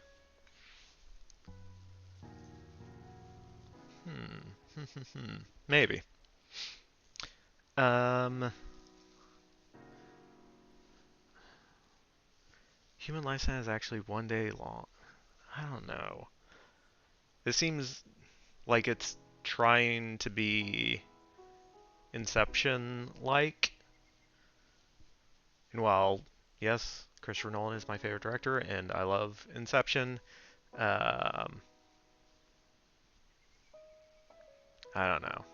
Maybe. Um, human lifespan is actually 1 day long. I don't know. This seems like it's trying to be Inception-like. And while, yes, Christopher Nolan is my favorite director, and I love Inception, um, I don't know.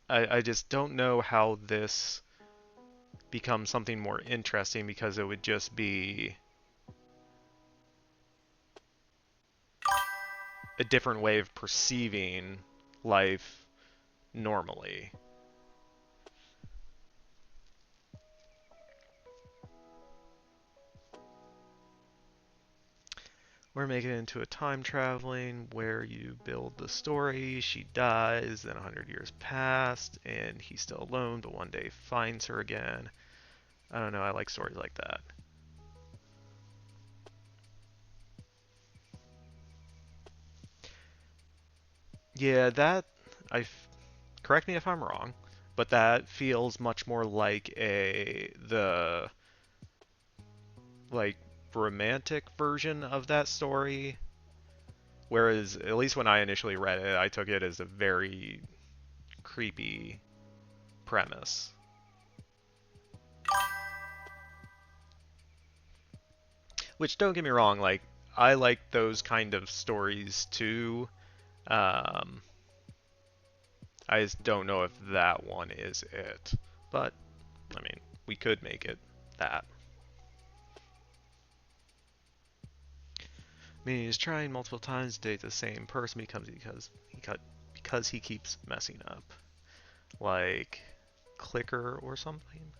I just don't know how this becomes something more interesting because it would just be a different way of perceiving life normally. We're making it into a time traveling where you build the story. She dies, then 100 years passed, and he's still alone, but one day finds her again. I don't know, I like stories like that. Yeah, that I correct me if I'm wrong, but that feels much more like a the like romantic version of that story. Whereas, at least when I initially read it, I took it as a very creepy premise. Which, don't get me wrong, like, I like those kind of stories too. Um, I just don't know if that one is it. But, I mean, we could make it that. I mean, he's trying multiple times to date the same person because he keeps messing up. Like, Clicker or something.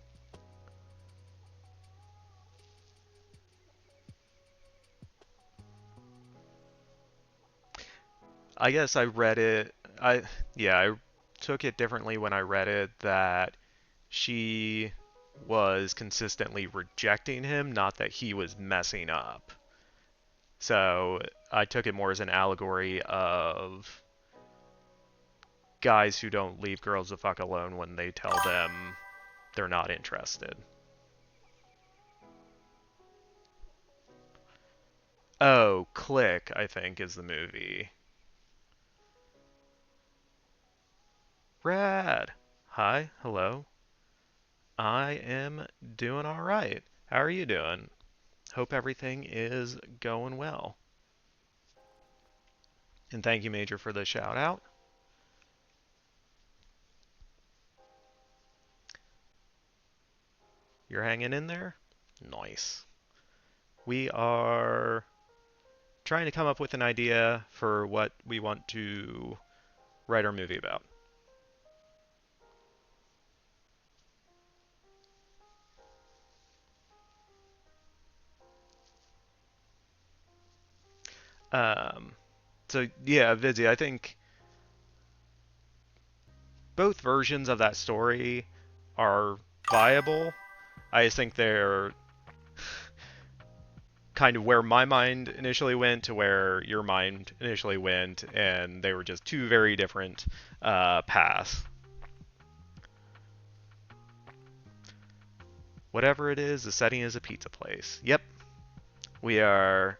I guess I read it. I took it differently when I read it that she was consistently rejecting him, not that he was messing up. So I took it more as an allegory of guys who don't leave girls the fuck alone when they tell them they're not interested. Oh, Click, I think, is the movie. Rad. Hi, hello. I am doing all right. How are you doing? Hope everything is going well. And thank you, Major, for the shout out. You're hanging in there? Nice. We are trying to come up with an idea for what we want to write our movie about. Um, so yeah, Vizzy, I think both versions of that story are viable. I just think they're kind of where my mind initially went to where your mind initially went, and they were just two very different paths. Whatever it is, the setting is a pizza place. Yep, we are.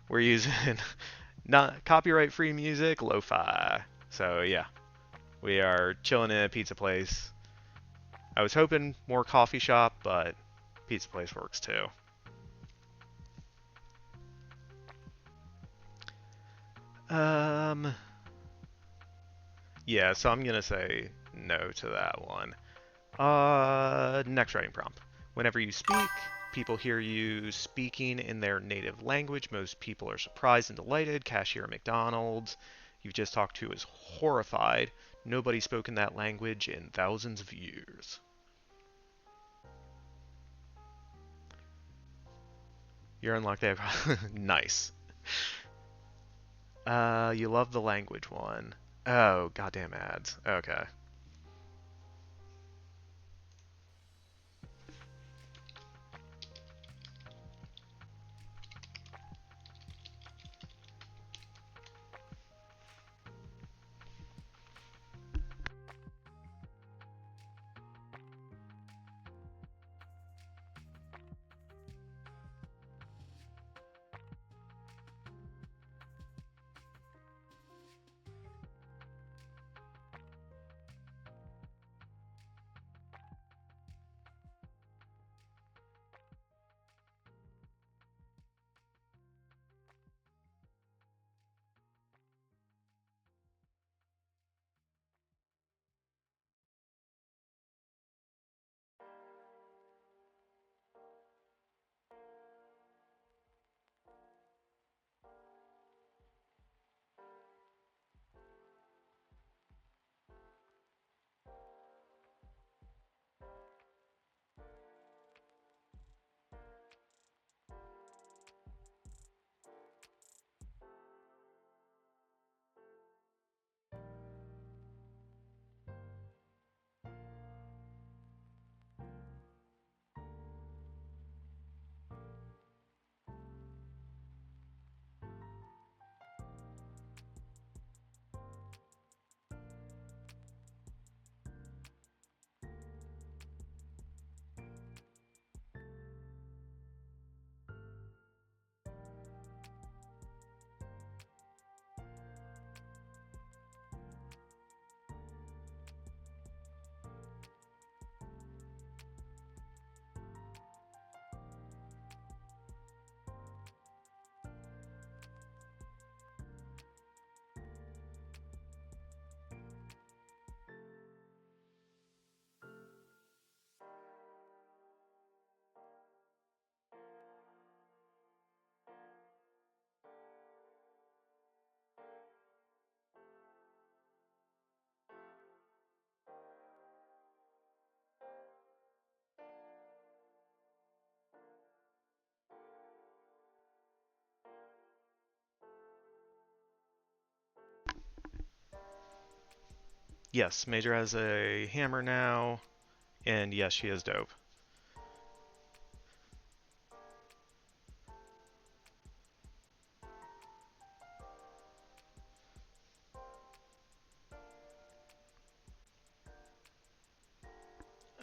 We're using not copyright-free music, lo-fi. So yeah, we are chilling in a pizza place. I was hoping more coffee shop, but pizza place works too. Um, yeah, so I'm gonna say no to that one. Next writing prompt. Whenever you speak, people hear you speaking in their native language. Most people are surprised and delighted. Cashier at McDonald's you've just talked to is horrified. Nobody spoken that language in thousands of years. You're unlocked. Nice. You love the language one. Oh, goddamn ads. Okay. Yes, Major has a hammer now, and yes, she is dope.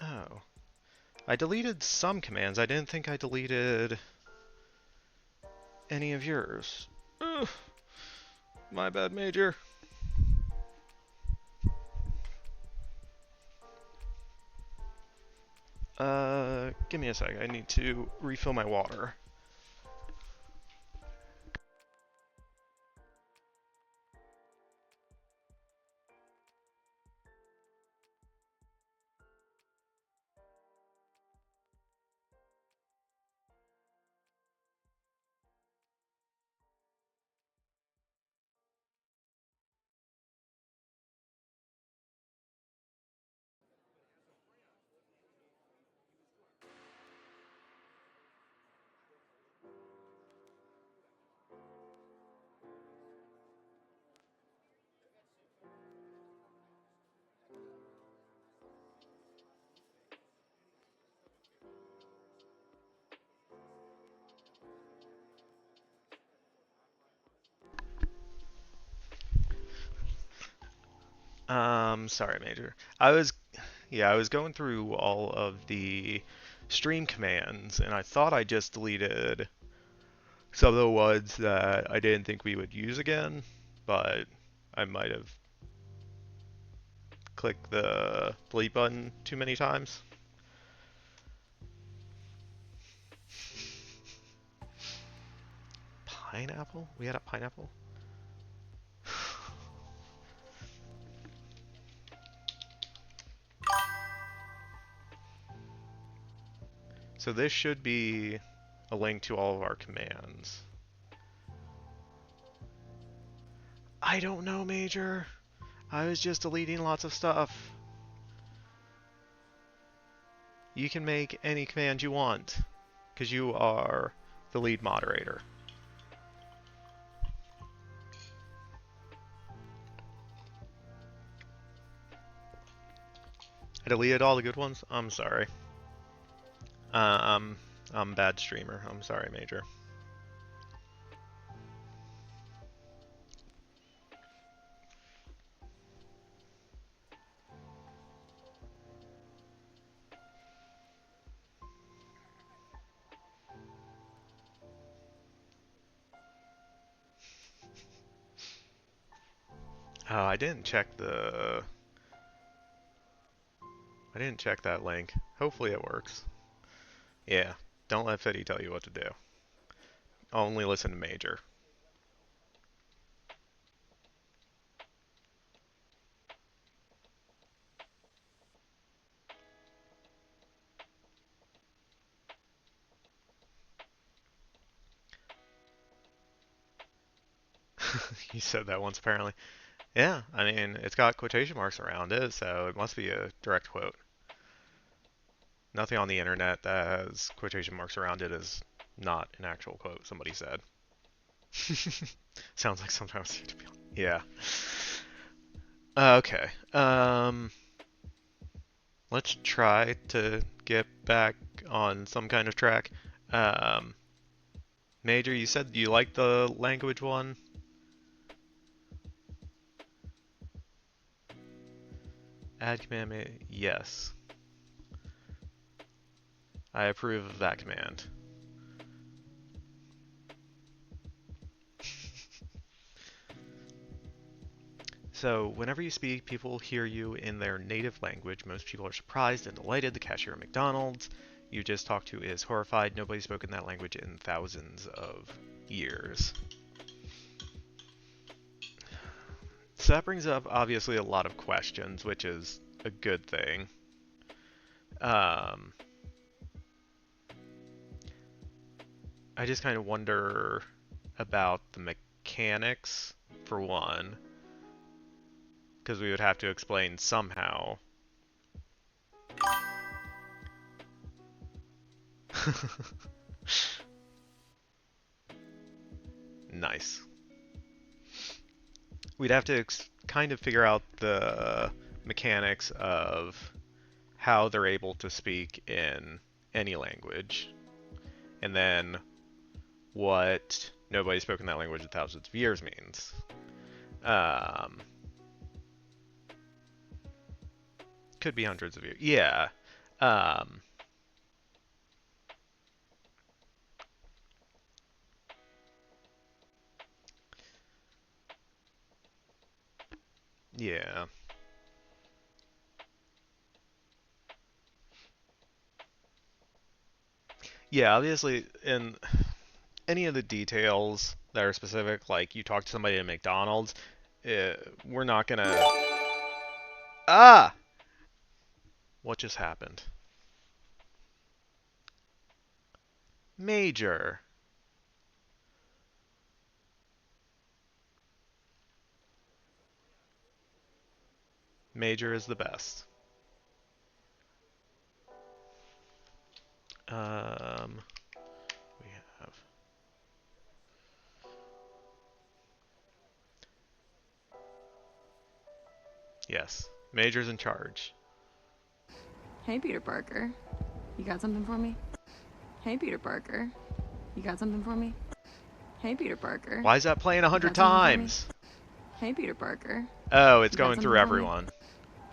Oh. I deleted some commands. I didn't think I deleted any of yours. Ugh, my bad, Major. Give me a sec. I need to refill my water. Sorry, Major. I was going through all of the stream commands, and I thought I just deleted some of the ones that I didn't think we would use again, but I might have clicked the delete button too many times. Pineapple? We had a pineapple? So this should be a link to all of our commands. I don't know, Major. I was just deleting lots of stuff. You can make any command you want, because you are the lead moderator. I deleted all the good ones? I'm sorry. I'm a bad streamer. I'm sorry, Major. Oh, I didn't check that link. Hopefully it works. Yeah, don't let Fiddy tell you what to do. Only listen to Major. You said that once apparently. Yeah, I mean, it's got quotation marks around it, so it must be a direct quote. Nothing on the internet that has quotation marks around it is not an actual quote somebody said. Sounds like sometimes. Yeah. Okay. Let's try to get back on some kind of track. Um, Major, you said you liked the language one? Add command, yes. I approve of that command. So, whenever you speak, people hear you in their native language. Most people are surprised and delighted. The cashier at McDonald's you just talked to is horrified. Nobody's spoken that language in thousands of years. So that brings up, obviously, a lot of questions, which is a good thing. I just kind of wonder about the mechanics, for one, because we would have to explain somehow. Nice. We'd have to kind of figure out the mechanics of how they're able to speak in any language, and then what nobody's spoken that language in thousands of years means. Could be hundreds of years. Yeah. Yeah. Yeah, obviously, in any of the details that are specific, like you talk to somebody at McDonald's, we're not gonna... Ah! What just happened? Major. Major is the best. We have... Yes. Major's in charge. Hey, Peter Parker. You got something for me? Hey, Peter Parker. You got something for me? Hey, Peter Parker. Why is that playing 100 times? Hey, Peter Parker. Oh, it's You got going through something for me? everyone.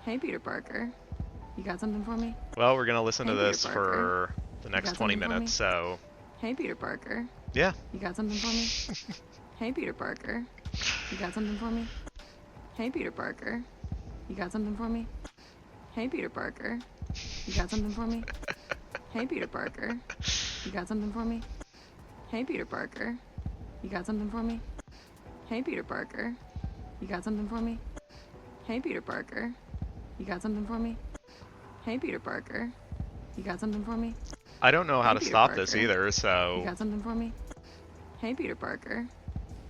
Hey, Peter Parker. You got something for me? Well, we're gonna listen to Hey, Peter this Parker. for the You next got 20 something for minutes, me? so Hey, Peter Parker. yeah. You got something for me? Hey, Peter Parker. You got something for me? Hey, Peter Parker. You got something for me? Hey, Peter Parker. You got something for me? Hey, Peter Parker. You got something for me? Hey, Peter Parker. You got something for me? Hey, Peter Parker. You got something for me? Hey, Peter Parker. You got something for me? Hey, Peter Parker. You got something for me? I don't know how Hey, to Peter stop this Parker. either, You so got something for me? Hey, Peter Parker.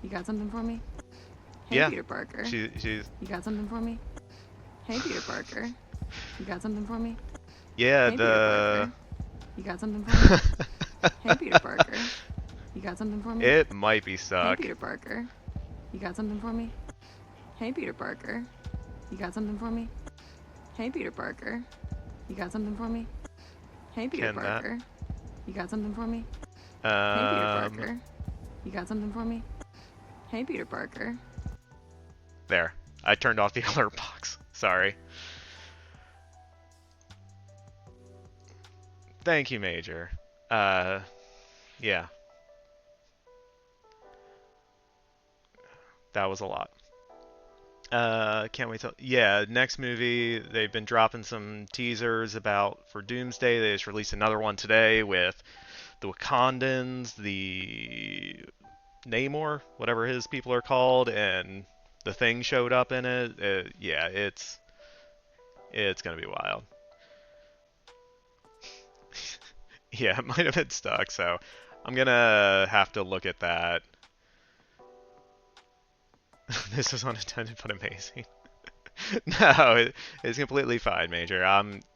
You got something for me? Hey, yeah. Peter Parker. She's You got something for me? Hey, Peter Parker. You got something for me? yeah, Hey, Peter Parker. You got something for me? Hey, Peter Parker. You got something for me? It might be Hey, stuck. Peter Parker. You got something for me? Hey, Peter Parker. You got something for me? Hey, Peter Parker. You got something for me? Hey, Peter Can that? Parker. You got something for me? Hey, Peter Um, Parker. You got something for me? Hey, Peter Parker. there. I turned off the alert box. Sorry. Thank you, Major. Yeah, that was a lot. Can't wait till yeah, next movie they've been dropping some teasers about for Doomsday. They just released another one today with the Wakandans, the Namor, whatever his people are called, and the Thing showed up in it. Yeah, it's gonna be wild. Yeah, it might have been stuck, so I'm gonna have to look at that. This is unintended but amazing. No, it's completely fine, Major.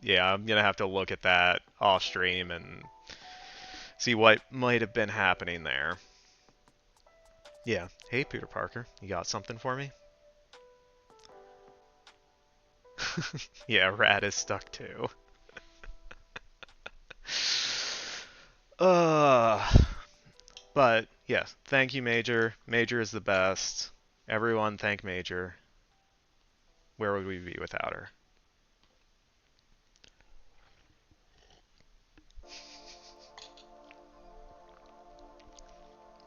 Yeah, I'm gonna have to look at that off stream and see what might have been happening there. Yeah. Hey, Peter Parker, you got something for me? Yeah, Rat is stuck too. Uh, but yes, thank you, Major. Major is the best. Everyone thank Major. Where would we be without her?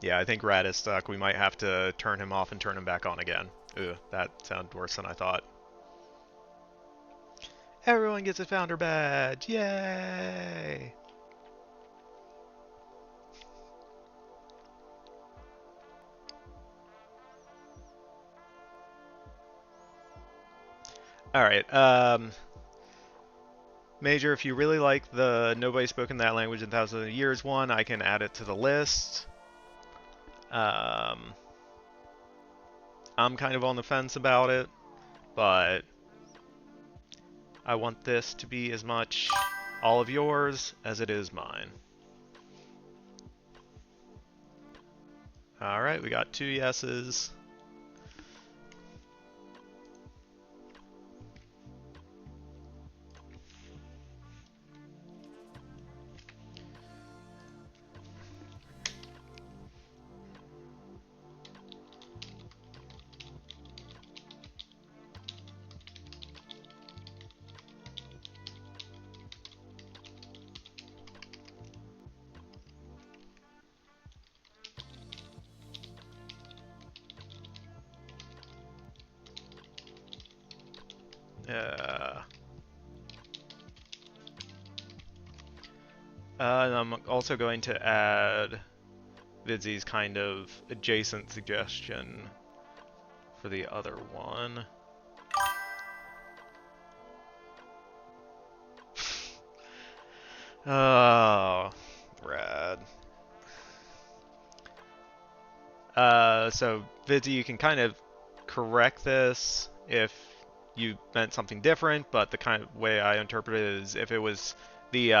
Yeah, I think Rat is stuck. We might have to turn him off and turn him back on again. Ooh, that sounded worse than I thought. Everyone gets a founder badge! Yay! Alright, Major, if you really like the Nobody Spoken That Language in Thousands of Years one, I can add it to the list. Um, I'm kind of on the fence about it, but I want this to be as much all of yours as it is mine. Alright, we got 2 yeses. Uh, and I'm also going to add Vidsy's kind of adjacent suggestion for the other one. Oh, rad. So Vidsy, you can kind of correct this if you meant something different, but the kind of way I interpret it is if it was the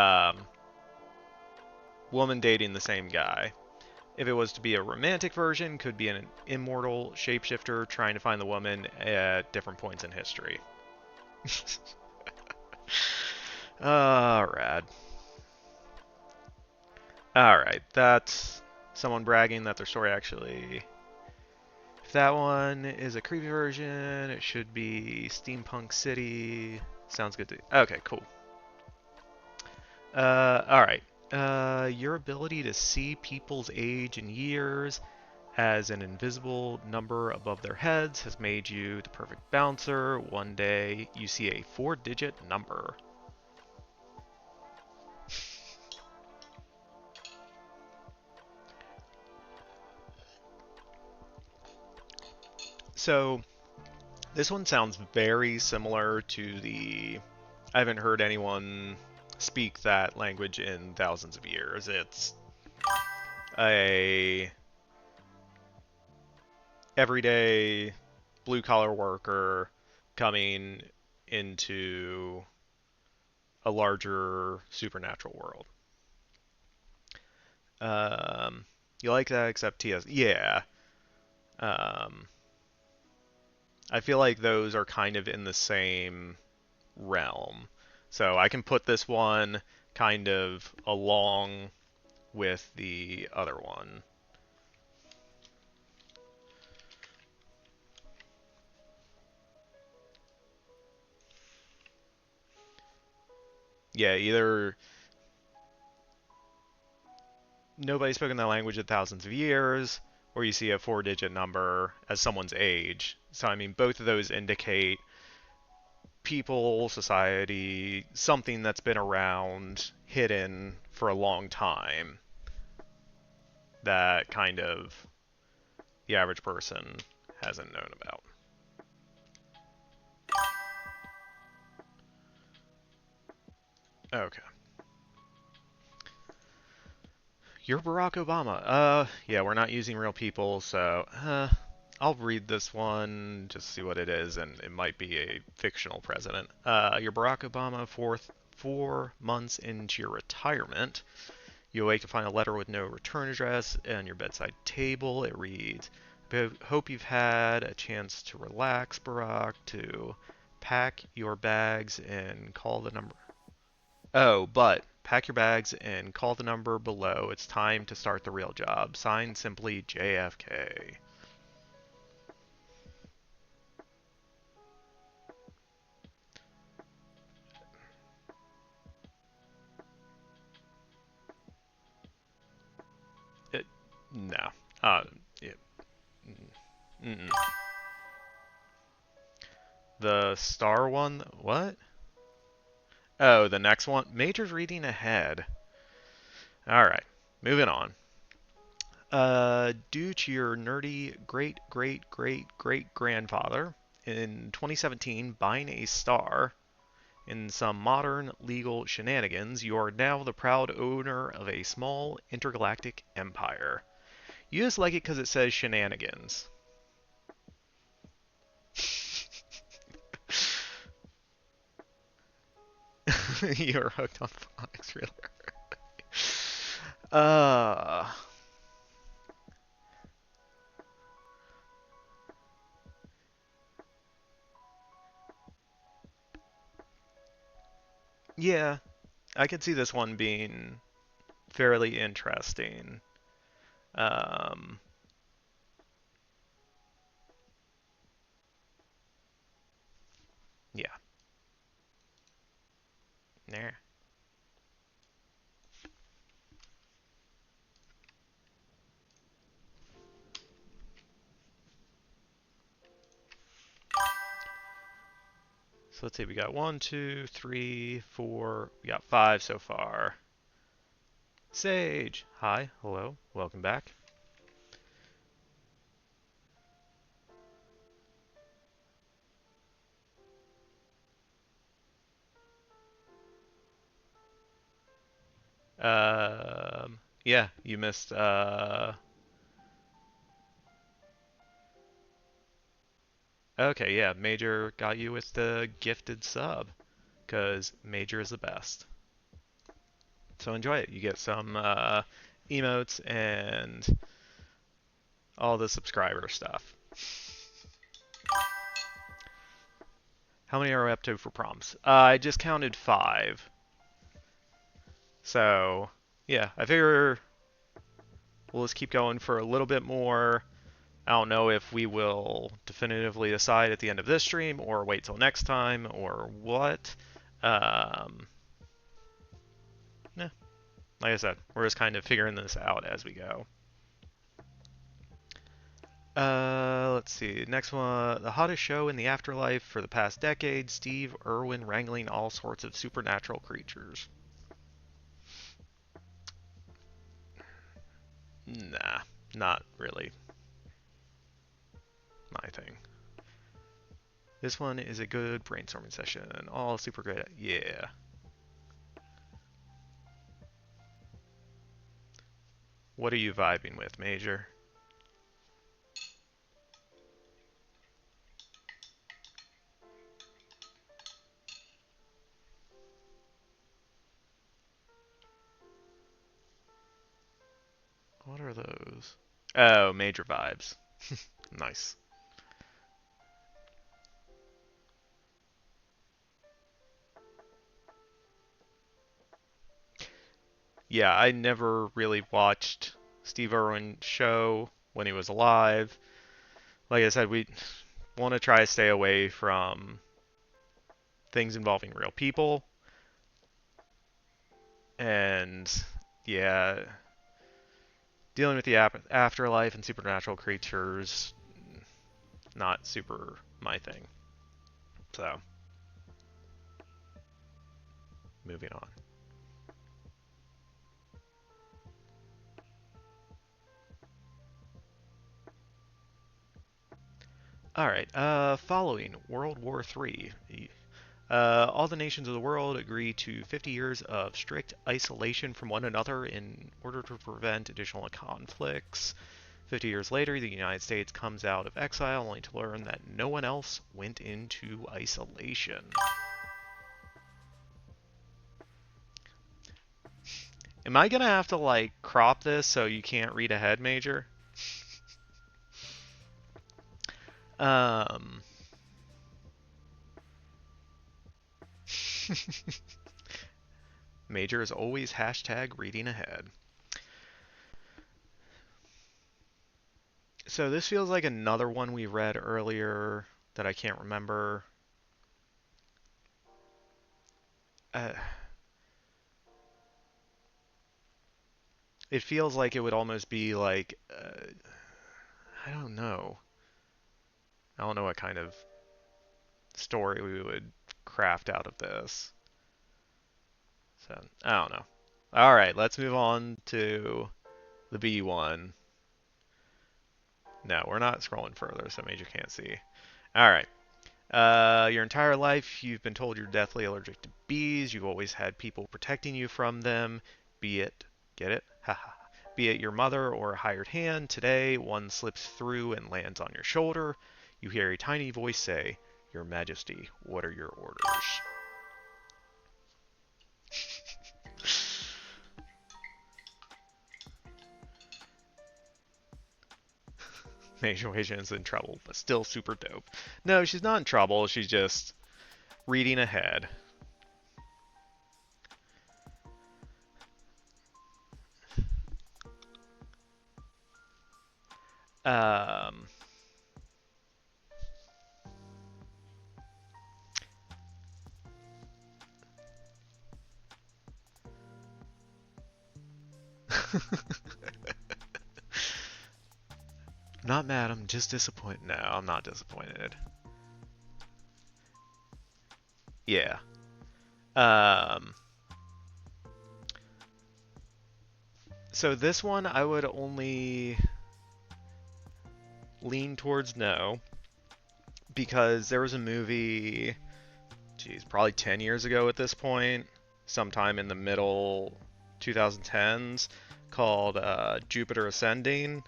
woman dating the same guy. If it was to be a romantic version, could be an immortal shapeshifter trying to find the woman at different points in history. Rad. Alright, that's someone bragging that their story actually that one is a creepy version, it should be Steampunk City. Sounds good to. Okay, cool. Alright. Your ability to see people's age in years as an invisible number above their heads has made you the perfect bouncer. One day, you see a 4-digit number. So, this one sounds very similar to the. I haven't heard anyone speak that language in thousands of years. It's a everyday blue collar worker coming into a larger supernatural world. Um, you like that except TS? Yeah. Um, I feel like those are kind of in the same realm. So I can put this one kind of along with the other one. Yeah, either nobody's spoken that language in thousands of years, or you see a 4-digit number as someone's age. So, I mean, both of those indicate people, society, something that's been around, hidden for a long time, that kind of the average person hasn't known about. Okay. You're Barack Obama. Yeah, we're not using real people, so, I'll read this one, just see what it is, and it might be a fictional president. You're Barack Obama, 4 months into your retirement. You awake to find a letter with no return address on your bedside table. It reads, hope you've had a chance to relax, Barack, to pack your bags and call the number. Oh, but pack your bags and call the number below. It's time to start the real job. Signed simply JFK. It, no. Uh, it, mm-mm. The star one? What? Oh, the next one? Major's reading ahead. Alright, moving on. Due to your nerdy great great great great grandfather in 2017 buying a star in some modern legal shenanigans, you are now the proud owner of a small intergalactic empire. You just like it because it says shenanigans. You're hooked on phonics, really. Uh, yeah, I could see this one being fairly interesting. Um, yeah. There. So let's see, we got 1, 2, 3, 4, we got 5 so far. Sage! Hi, hello, welcome back. Yeah, you missed, okay, yeah, Major got you with the gifted sub, because Major is the best. So enjoy it. You get some, emotes and all the subscriber stuff. How many are we up to for prompts? I just counted 5. So, yeah, I figure we'll just keep going for a little bit more. I don't know if we will definitively decide at the end of this stream or wait till next time or what. Um, yeah, like I said, we're just kind of figuring this out as we go. Let's see. Next one, the hottest show in the afterlife for the past decade. Steve Irwin wrangling all sorts of supernatural creatures. Nah, not really my thing. This one is a good brainstorming session. All super great. Yeah. What are you vibing with, Major? What are those? Oh, Major vibes. Nice. Yeah, I never really watched Steve Irwin's show when he was alive. Like I said, we want to try to stay away from things involving real people. And yeah, dealing with the afterlife and supernatural creatures, not super my thing. So, moving on. All right. Following World War III, all the nations of the world agree to 50 years of strict isolation from one another in order to prevent additional conflicts. 50 years later, the United States comes out of exile only to learn that no one else went into isolation. Am I gonna have to like crop this so you can't read ahead, Major? Um. Major is always hashtag reading ahead. So this feels like another one we read earlier that I can't remember. Uh, it feels like it would almost be like I don't know. I don't know what kind of story we would craft out of this. So I don't know. All right, let's move on to the B one. No, we're not scrolling further, so Major can't see. All right. Your entire life, you've been told you're deathly allergic to bees. You've always had people protecting you from them, be it, get it? Haha. Be it your mother or a hired hand. Today, one slips through and lands on your shoulder. You hear a tiny voice say, "Your Majesty, what are your orders?" Major Agent is in trouble, but still super dope. No, she's not in trouble. She's just reading ahead. Um, not mad, I'm just disappointed. No, I'm not disappointed. Yeah. Um, so this one I would only lean towards no because there was a movie, geez, probably 10 years ago at this point, sometime in the middle 2010s, called Jupiter Ascending,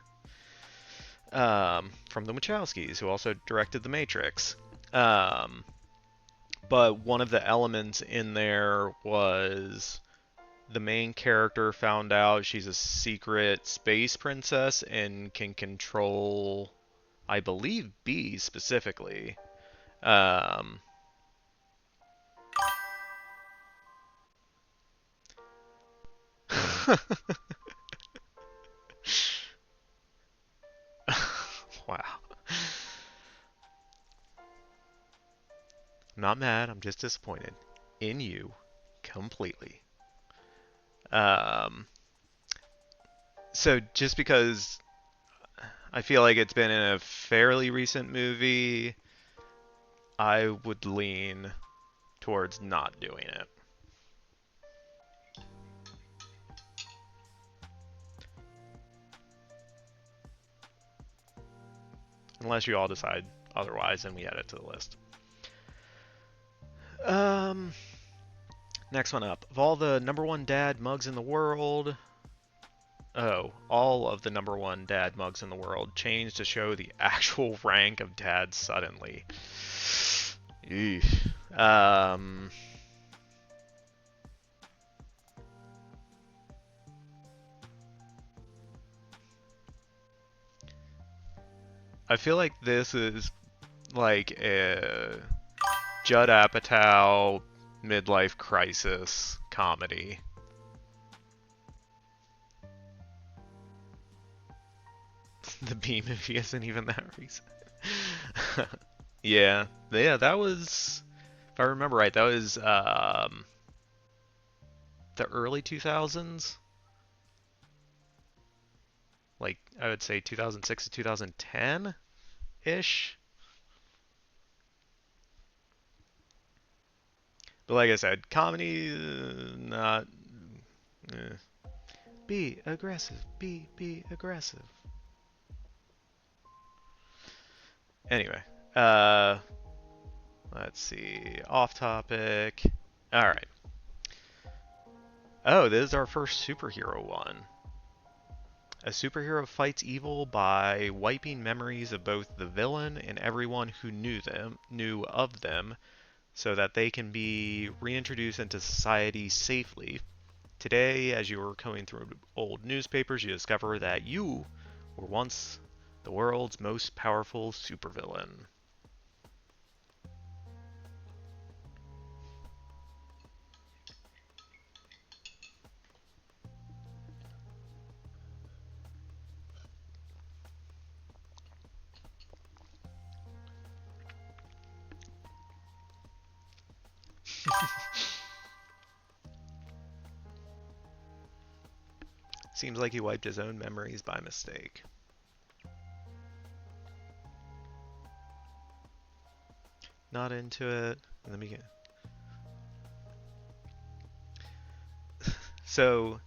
from the Wachowskis, who also directed The Matrix. Um, but one of the elements in there was the main character found out she's a secret space princess and can control, I believe, bees specifically. Um, I'm not mad. I'm just disappointed in you completely. Um, so just because I feel like it's been in a fairly recent movie, I would lean towards not doing it. Unless you all decide otherwise and we add it to the list. Um, Next one up. Of all the number one dad mugs in the world, all of the number one dad mugs in the world changed to show the actual rank of dads suddenly. Eesh. I feel like this is like a Judd Apatow midlife crisis comedy. The B movie isn't even that recent. Yeah, that was, if I remember right, that was the early 2000s. Like I would say 2006 to 2010 ish. But like I said, comedy not. Eh. Be aggressive. Be aggressive. Anyway, uh, let's see. Off topic. All right. Oh, this is our first superhero one. A superhero fights evil by wiping memories of both the villain and everyone who knew of them, so that they can be reintroduced into society safely. Today, as you are going through old newspapers, you discover that you were once the world's most powerful supervillain. Seems like he wiped his own memories by mistake. Not into it. Let me get. So,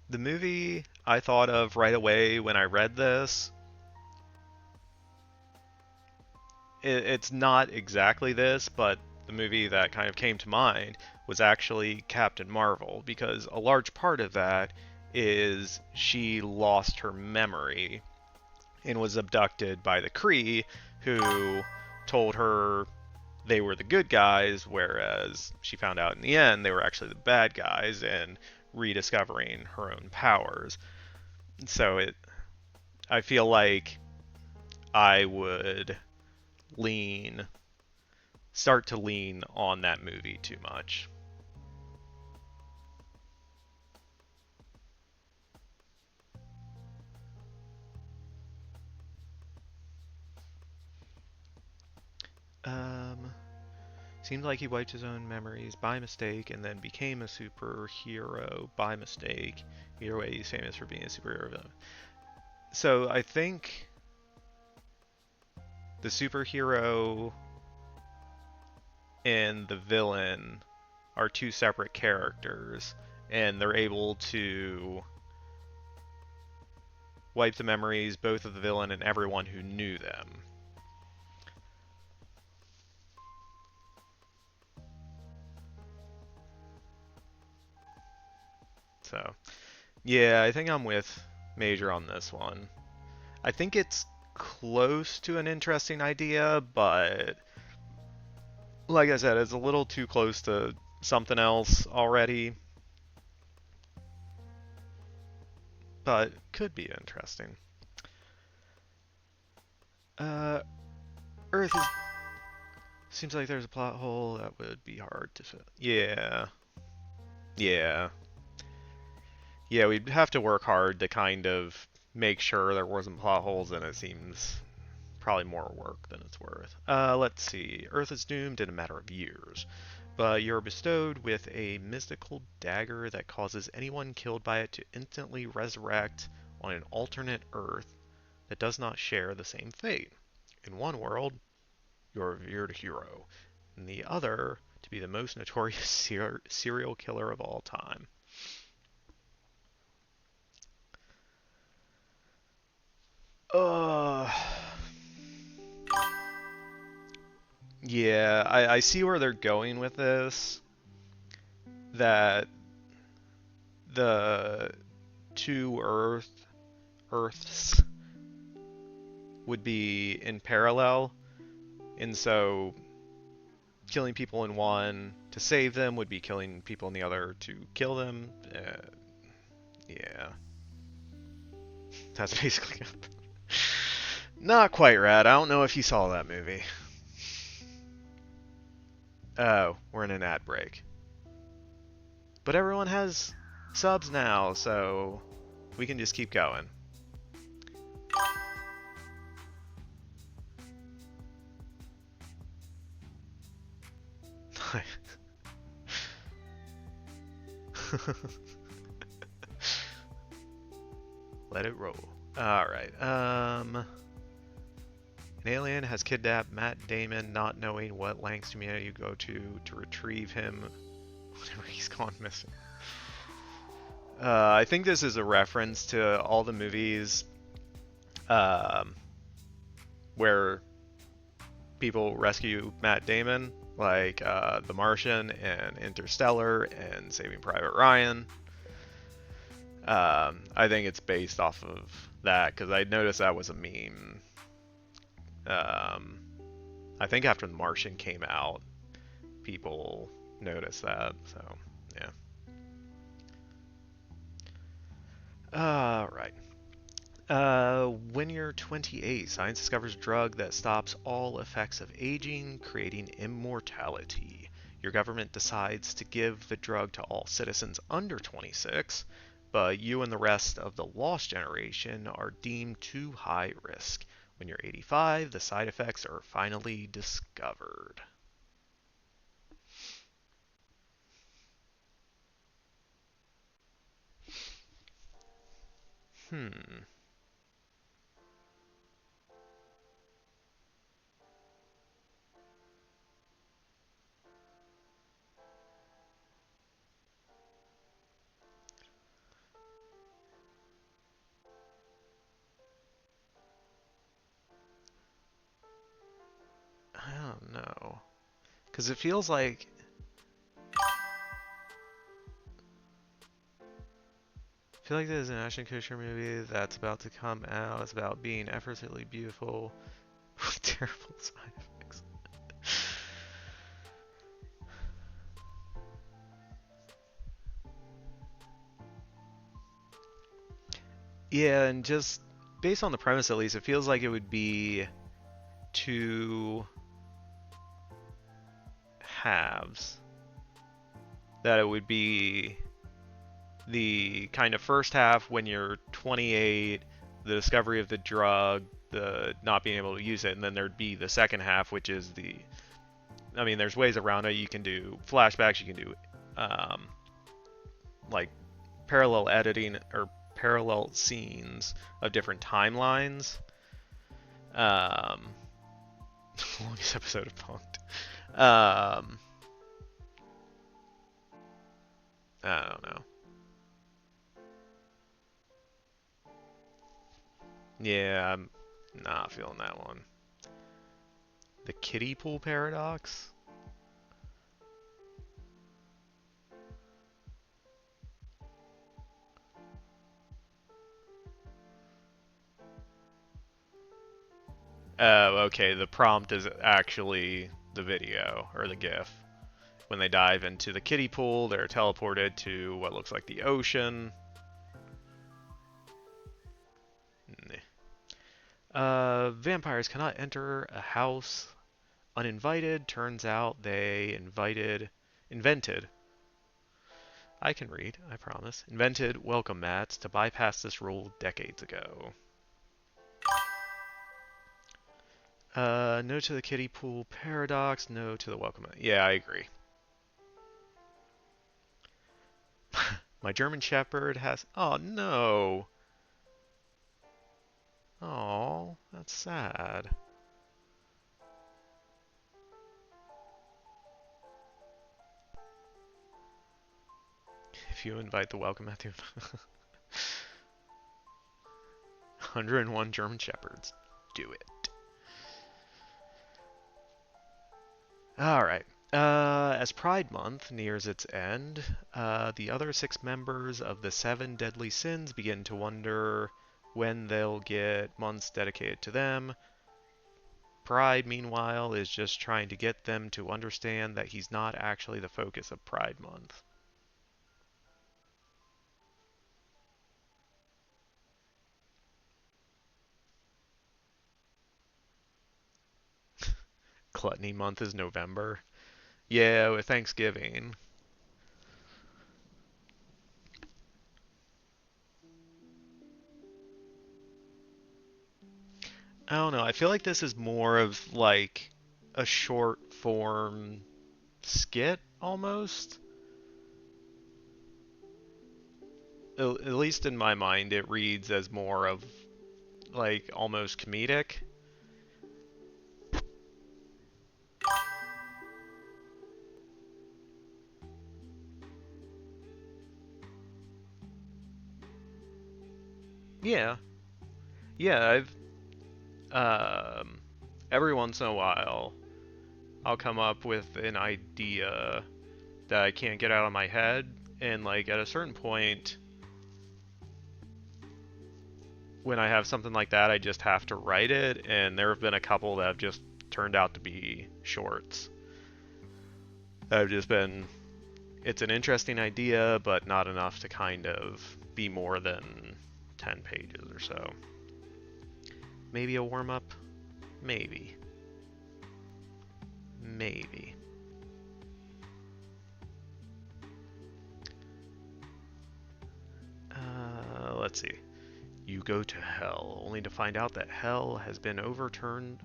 the movie I thought of right away when I read this, it's not exactly this, but the movie that kind of came to mind was actually Captain Marvel, because a large part of that is she lost her memory and was abducted by the Kree, who told her they were the good guys, whereas she found out in the end they were actually the bad guys, and rediscovering her own powers. So I feel like I would lean, start to lean on that movie too much. Um, Seems like he wiped his own memories by mistake and then became a superhero by mistake. Either way, he's famous for being a superhero. So I think the superhero and the villain are two separate characters, and they're able to wipe the memories both of the villain and everyone who knew them. So, yeah, I think I'm with Major on this one. I think it's close to an interesting idea, but like I said, it's a little too close to something else already. But could be interesting. Uh, Earth is. Seems like there's a plot hole that would be hard to fill. Yeah. Yeah. Yeah, we'd have to work hard to kind of make sure there wasn't plot holes, and it seems probably more work than it's worth. Let's see. Earth is doomed in a matter of years, but you're bestowed with a mystical dagger that causes anyone killed by it to instantly resurrect on an alternate Earth that does not share the same fate. In one world, you're a revered hero. In the other, to be the most notorious serial killer of all time. Uh, yeah, I see where they're going with this. That the two Earths would be in parallel, and so killing people in one to save them would be killing people in the other to kill them. Yeah, that's basically it. Not quite rad. I don't know if you saw that movie. Oh, we're in an ad break. But everyone has subs now, so we can just keep going. Let it roll. Alright, an alien has kidnapped Matt Damon, not knowing what lengths humanity go to retrieve him whenever he's gone missing. I think this is a reference to all the movies where people rescue Matt Damon, like The Martian and Interstellar and Saving Private Ryan. I think it's based off of that because I noticed that was a meme. I think after The Martian came out, people noticed that. So, yeah. Right. When you're 28, science discovers a drug that stops all effects of aging, creating immortality. Your government decides to give the drug to all citizens under 26, but you and the rest of the lost generation are deemed too high risk. When you're 85, the side effects are finally discovered. Hmm. I don't know. Because it feels like I feel like there's an Ashton Kutcher movie that's about to come out. It's about being effortlessly beautiful with terrible side effects. Yeah, and just based on the premise at least, it feels like it would be two halves. That it would be the kind of first half when you're 28, the discovery of the drug, the not being able to use it, and then there'd be the second half, which is the I mean, there's ways around it. You can do flashbacks. You can do like parallel editing or parallel scenes of different timelines. Um, longest episode of Punked. I don't know. Yeah, I'm not feeling that one. The kiddie pool paradox? Oh, okay. The prompt is actually the video or the GIF. When they dive into the kiddie pool, they're teleported to what looks like the ocean. Vampires cannot enter a house uninvited. Turns out they invented. I can read, I promise. Invented welcome mats to bypass this rule decades ago. No to the kiddie pool paradox. No to the welcome. Yeah, I agree. My German Shepherd has. Oh no. Oh, that's sad. If you invite the welcome at the 101 German Shepherds, do it. Alright. As Pride Month nears its end, the other 6 members of the 7 deadly sins begin to wonder when they'll get months dedicated to them. Pride, meanwhile, is just trying to get them to understand that he's not actually the focus of Pride Month. Gluttony Month is November. Yeah, with Thanksgiving. I don't know. I feel like this is more of like a short form skit almost. At least in my mind, it reads as more of like almost comedic. Yeah, yeah. Um, every once in a while, I'll come up with an idea that I can't get out of my head, and like at a certain point, when I have something like that, I just have to write it, and there have been a couple that have just turned out to be shorts. That have just been, it's an interesting idea, but not enough to kind of be more than 10 pages or so. Maybe a warm up? Maybe. Maybe. Let's see. You go to hell, only to find out that hell has been overturned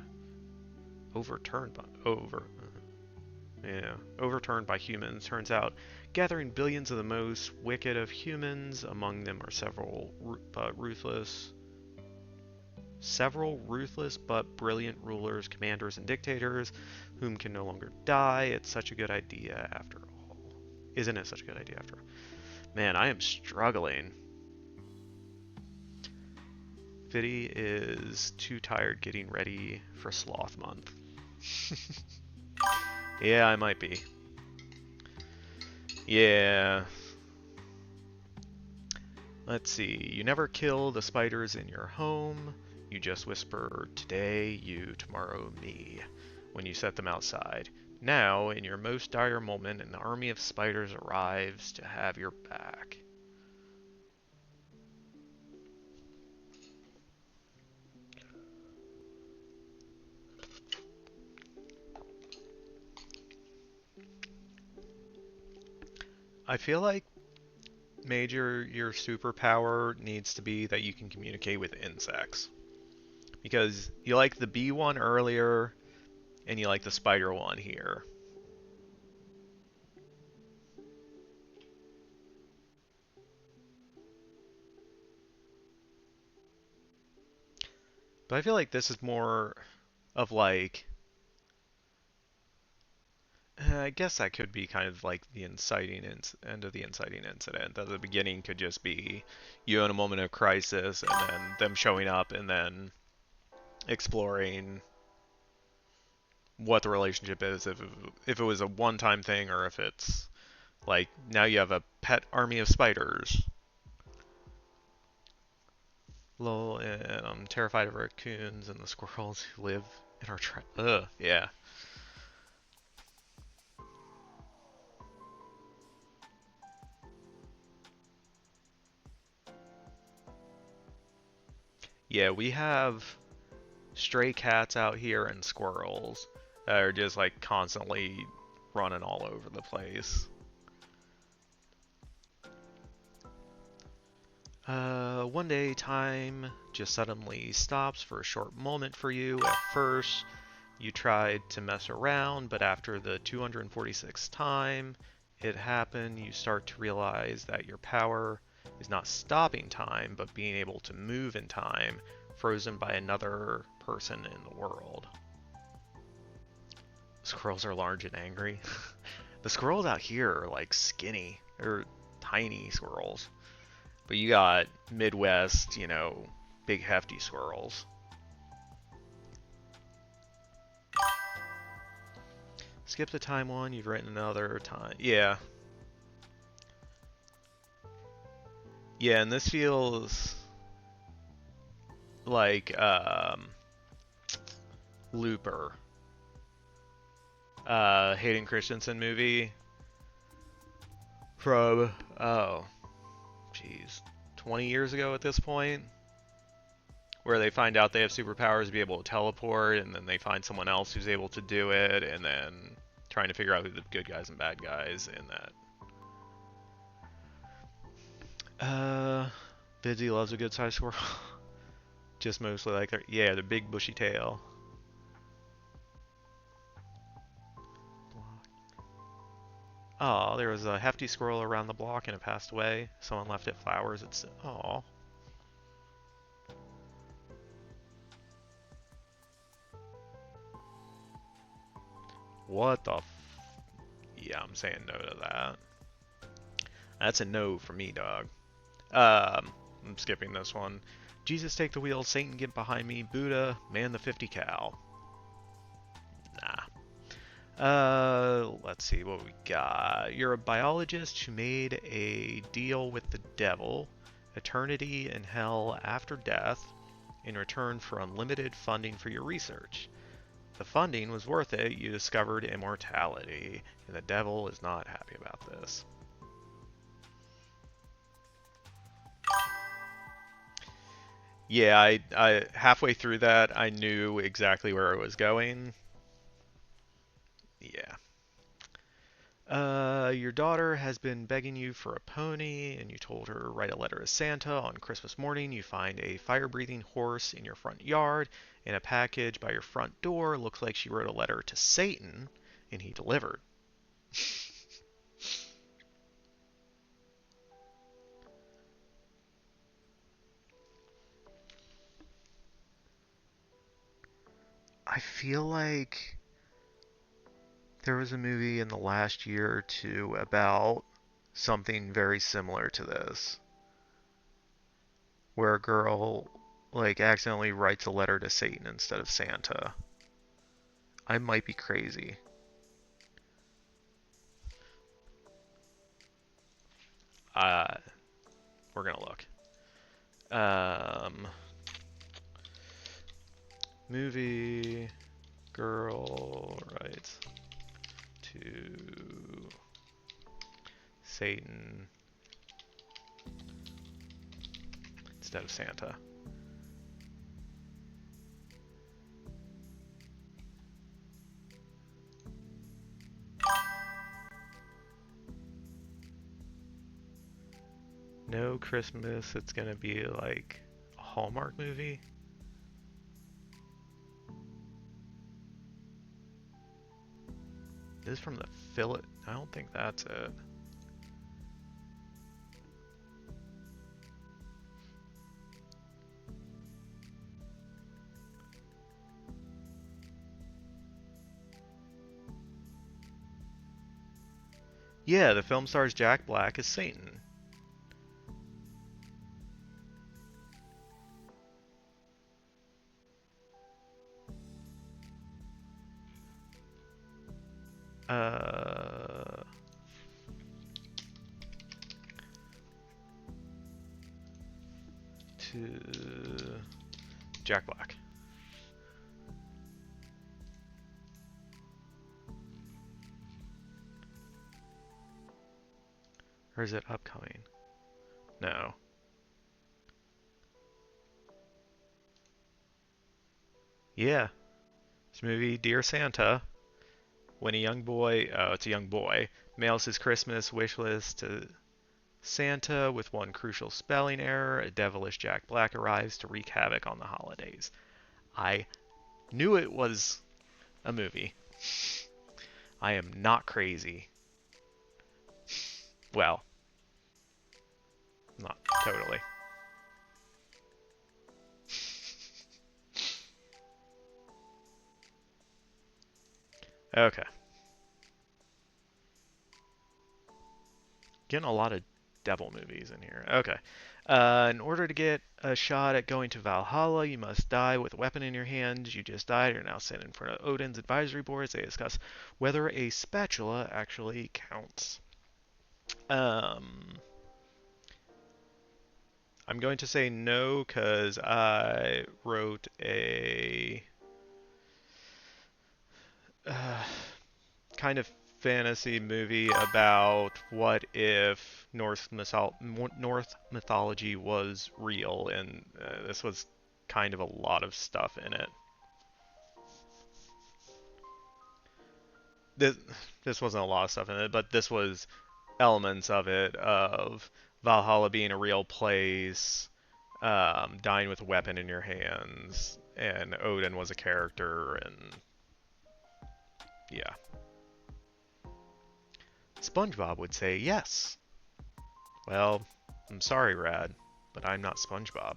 by humans. Turns out, gathering billions of the most wicked of humans, among them are several ruthless but brilliant rulers, commanders, and dictators, whom can no longer die. It's such a good idea after all. Isn't it such a good idea after all? Man, I am struggling. Fiddy is too tired getting ready for Sloth Month. Yeah, I might be. Yeah. Let's see. You never kill the spiders in your home. You just whisper, today you, tomorrow me, when you set them outside. Now, in your most dire moment, an army of spiders arrives to have your back. I feel like your superpower needs to be that you can communicate with insects. Because you like the bee one earlier, and you like the spider one here. But I feel like this is more of like, I guess that could be kind of like the end of the inciting incident. That the beginning could just be you in a moment of crisis, and then them showing up, and then exploring what the relationship is, if it was a one-time thing, or if it's like now you have a pet army of spiders. Lol, and I'm terrified of raccoons and the squirrels who live in our Ugh, yeah. Yeah, we have stray cats out here and squirrels that are just like constantly running all over the place. One day time just suddenly stops for a short moment for you. At first, You tried to mess around, but after the 246th time it happened, you start to realize that your power is not stopping time, but being able to move in time, frozen by another person in the world. Squirrels are large and angry. The squirrels out here are like skinny. They're tiny squirrels. But you got Midwest, big hefty squirrels. Skip the time one, you've written another time. Yeah. Yeah, and this feels like Looper. Hayden Christensen movie from, oh, jeez, 20 years ago at this point, where they find out they have superpowers to be able to teleport, and then they find someone else who's able to do it, and then trying to figure out who the good guys and bad guys in that. Vidsy loves a good sized squirrel. Just mostly like their big bushy tail. Oh, there was a hefty squirrel around the block and it passed away. Someone left it flowers. It's oh. What the Yeah, I'm saying no to that. That's a no for me, dog. I'm skipping this one. Jesus, take the wheel. Satan, get behind me. Buddha, man the 50 cal. Nah. Let's see what we got. You're a biologist who made a deal with the devil, eternity in hell after death, in return for unlimited funding for your research. The funding was worth it. You discovered immortality, and the devil is not happy about this. Yeah, I halfway through that, I knew exactly where it was going. Yeah. Your daughter has been begging you for a pony, and you told her write a letter to Santa. On Christmas morning, you find a fire-breathing horse in your front yard, and a package by your front door. Looks like she wrote a letter to Satan, and he delivered. I feel like there was a movie in the last year or two about something very similar to this, where a girl like accidentally writes a letter to Satan instead of Santa. I might be crazy. Uh, we're gonna look. Movie girl writes to Satan instead of Santa. No Christmas, it's gonna be like a Hallmark movie. This is from the Philip. I don't think that's it. Yeah, the film stars Jack Black as Satan. To Jack Black. Or is it upcoming? No. Yeah. This movie, Dear Santa, when a young boy, oh, it's a young boy, mails his Christmas wish list to Santa with one crucial spelling error, a devilish Jack Black arrives to wreak havoc on the holidays. I knew it was a movie. I am not crazy. Well, not totally. Okay. Getting a lot of devil movies in here. Okay. In order to get a shot at going to Valhalla, you must die with a weapon in your hand. You just died. You're now sitting in front of Odin's advisory boards. They discuss whether a spatula actually counts. Um, I'm going to say no because I wrote a uh, kind of fantasy movie about what if North mythology was real, and this was kind of a lot of stuff in it. This this wasn't a lot of stuff in it, but this was elements of it, of Valhalla being a real place, dying with a weapon in your hands, and Odin was a character, and yeah. SpongeBob would say yes. Well, I'm sorry, Rad, but I'm not SpongeBob.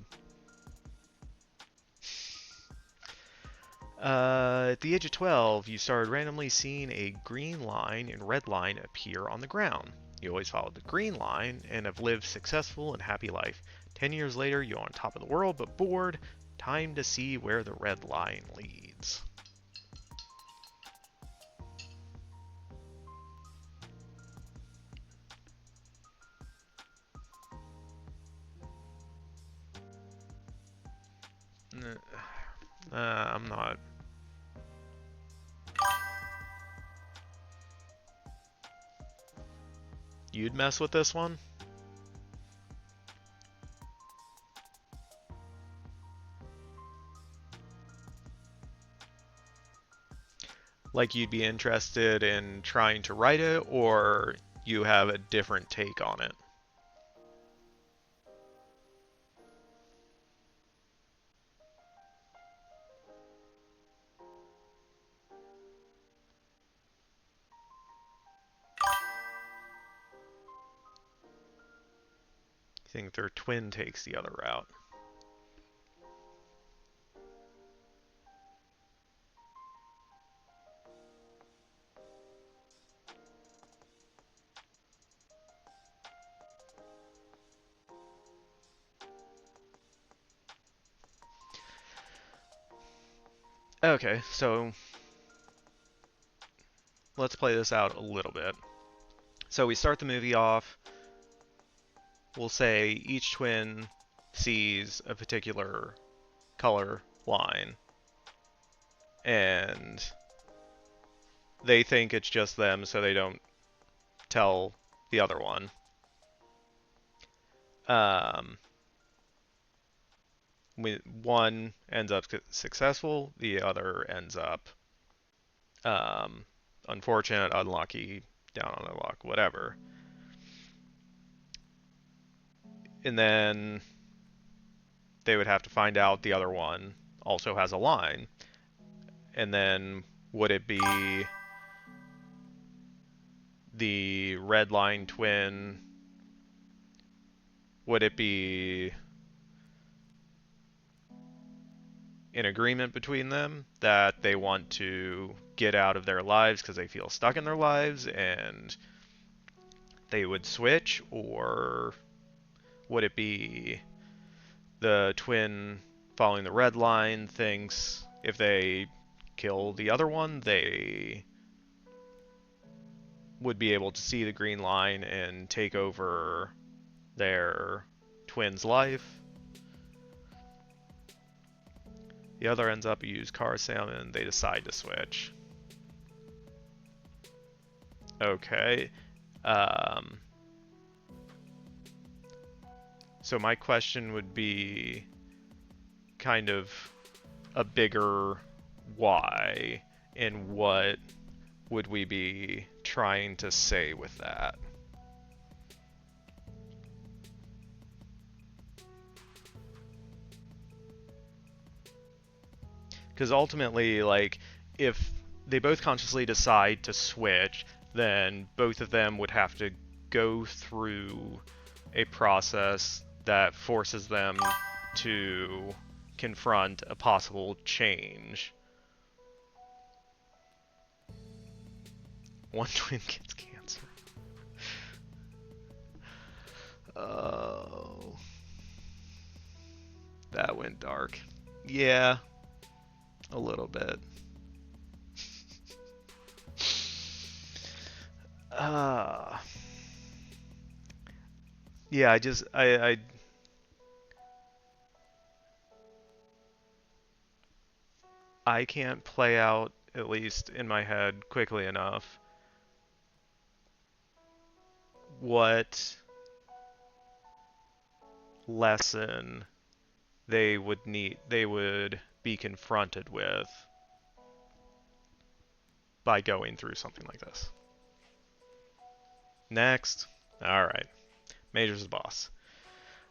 At the age of 12, you started randomly seeing a green line and red line appear on the ground. You always followed the green line and have lived successful and happy life. 10 years later, you're on top of the world but bored. Time to see where the red line leads. I'm not. You'd mess with this one? Like you'd be interested in trying to write it, or you have a different take on it? You think their twin takes the other route? Okay, so let's play this out a little bit. So we start the movie off. We'll say each twin sees a particular color line, and they think it's just them, so they don't tell the other one. Um, One ends up successful, the other ends up um, unfortunate, unlucky, down on the luck, whatever. And then they would have to find out the other one also has a line. And then would it be the red line twin? Would it be an agreement between them that they want to get out of their lives because they feel stuck in their lives and they would switch? Or would it be the twin following the red line thinks if they kill the other one, they would be able to see the green line and take over their twin's life? The other ends up a used car salesman and they decide to switch. Okay. So my question would be kind of a bigger why, and what would we be trying to say with that? Because ultimately, like, if they both consciously decide to switch, then both of them would have to go through a process that forces them to confront a possible change. One twin gets cancer. Oh. That went dark. Yeah, a little bit. Uh, yeah, I can't play out, at least in my head, quickly enough what lesson they would be confronted with by going through something like this. Next. Alright. Major's the boss.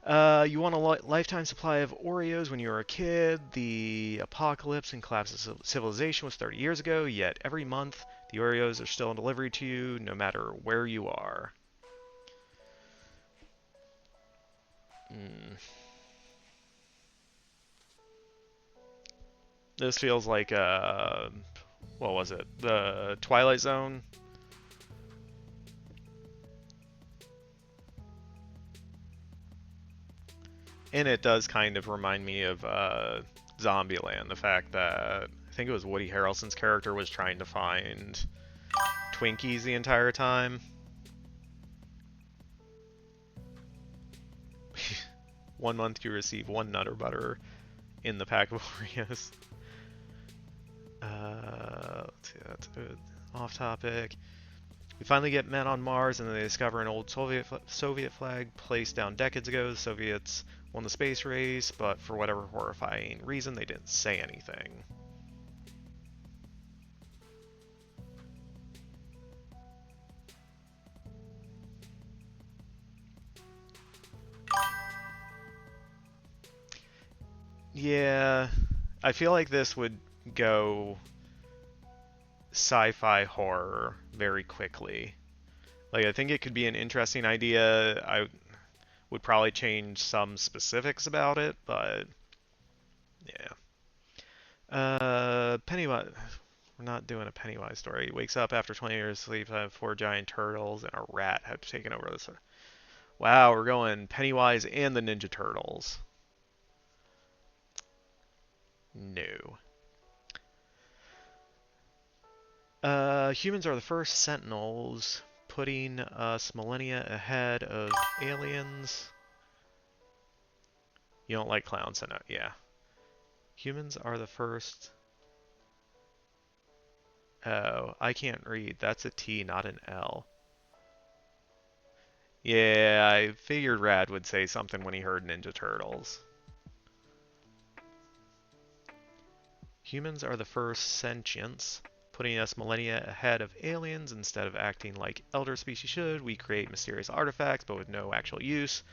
You want a lifetime supply of Oreos when you were a kid. The apocalypse and collapse of civilization was 30 years ago, yet every month the Oreos are still in delivery to you, no matter where you are. This feels like, what was it? The Twilight Zone? And it does kind of remind me of Zombieland, the fact that I think it was Woody Harrelson's character was trying to find Twinkies the entire time. 1 month you receive 1 Nutter Butter in the pack of Oreos. Let's see, that's off topic. We finally get men on Mars, and then they discover an old Soviet flag placed down decades ago. The Soviets won the space race, but for whatever horrifying reason, they didn't say anything. Yeah, I feel like this would go sci-fi horror very quickly. Like, I think it could be an interesting idea. I would probably change some specifics about it, but yeah. Pennywise. We're not doing a Pennywise story. He wakes up after 20 years of sleep, 4 giant turtles, and a rat have taken over this. Wow, we're going Pennywise and the Ninja Turtles. No. Humans are the first sentinels, putting us millennia ahead of aliens. You don't like clowns, so no, yeah. Humans are the first. Oh, I can't read. That's a T, not an L. Yeah, I figured Rad would say something when he heard Ninja Turtles. Humans are the first sentients, putting us millennia ahead of aliens. Instead of acting like elder species should, we create mysterious artifacts, but with no actual use.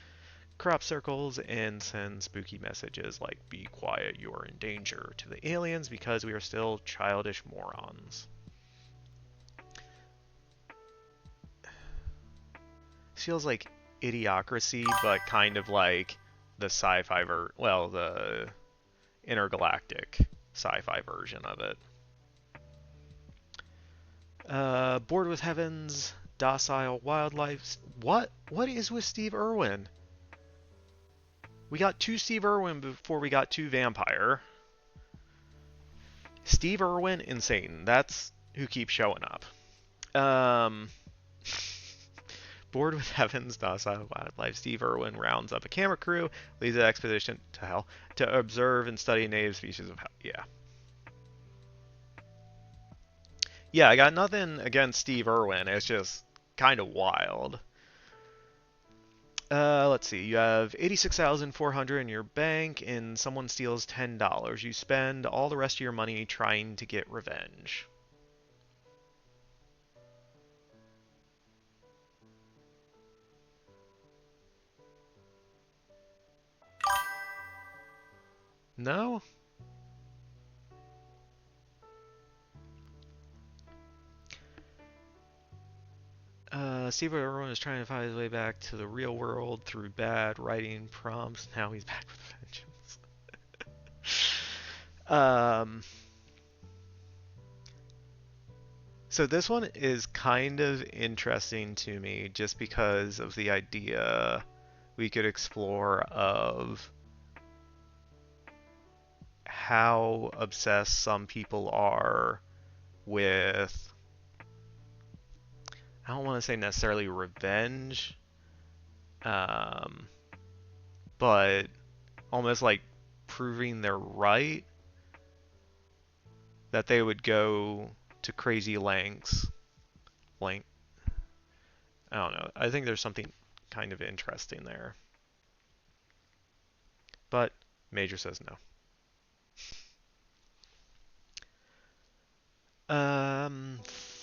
Crop circles and send spooky messages like, "Be quiet, you are in danger," to the aliens because we are still childish morons. Feels like Idiocracy, but kind of like the sci-fi the intergalactic sci-fi version of it. Bored with Heaven's docile wildlife. What? What is with Steve Irwin? We got 2 Steve Irwin before we got 2 vampire. Steve Irwin and Satan. That's who keeps showing up. Bored with Heaven's docile wildlife, Steve Irwin rounds up a camera crew, leads an expedition to hell to observe and study native species of hell. Yeah. Yeah, I got nothing against Steve Irwin. It's just kind of wild. Let's see. You have 86,400 in your bank, and someone steals $10. You spend all the rest of your money trying to get revenge. No? Steve Irwin is trying to find his way back to the real world through bad writing prompts. Now he's back with vengeance. um, so this one is kind of interesting to me just because of the idea we could explore of how obsessed some people are with, I don't want to say necessarily revenge, um, but almost like proving they're right, that they would go to crazy lengths. Like, I don't know. I think there's something kind of interesting there. But Major says no.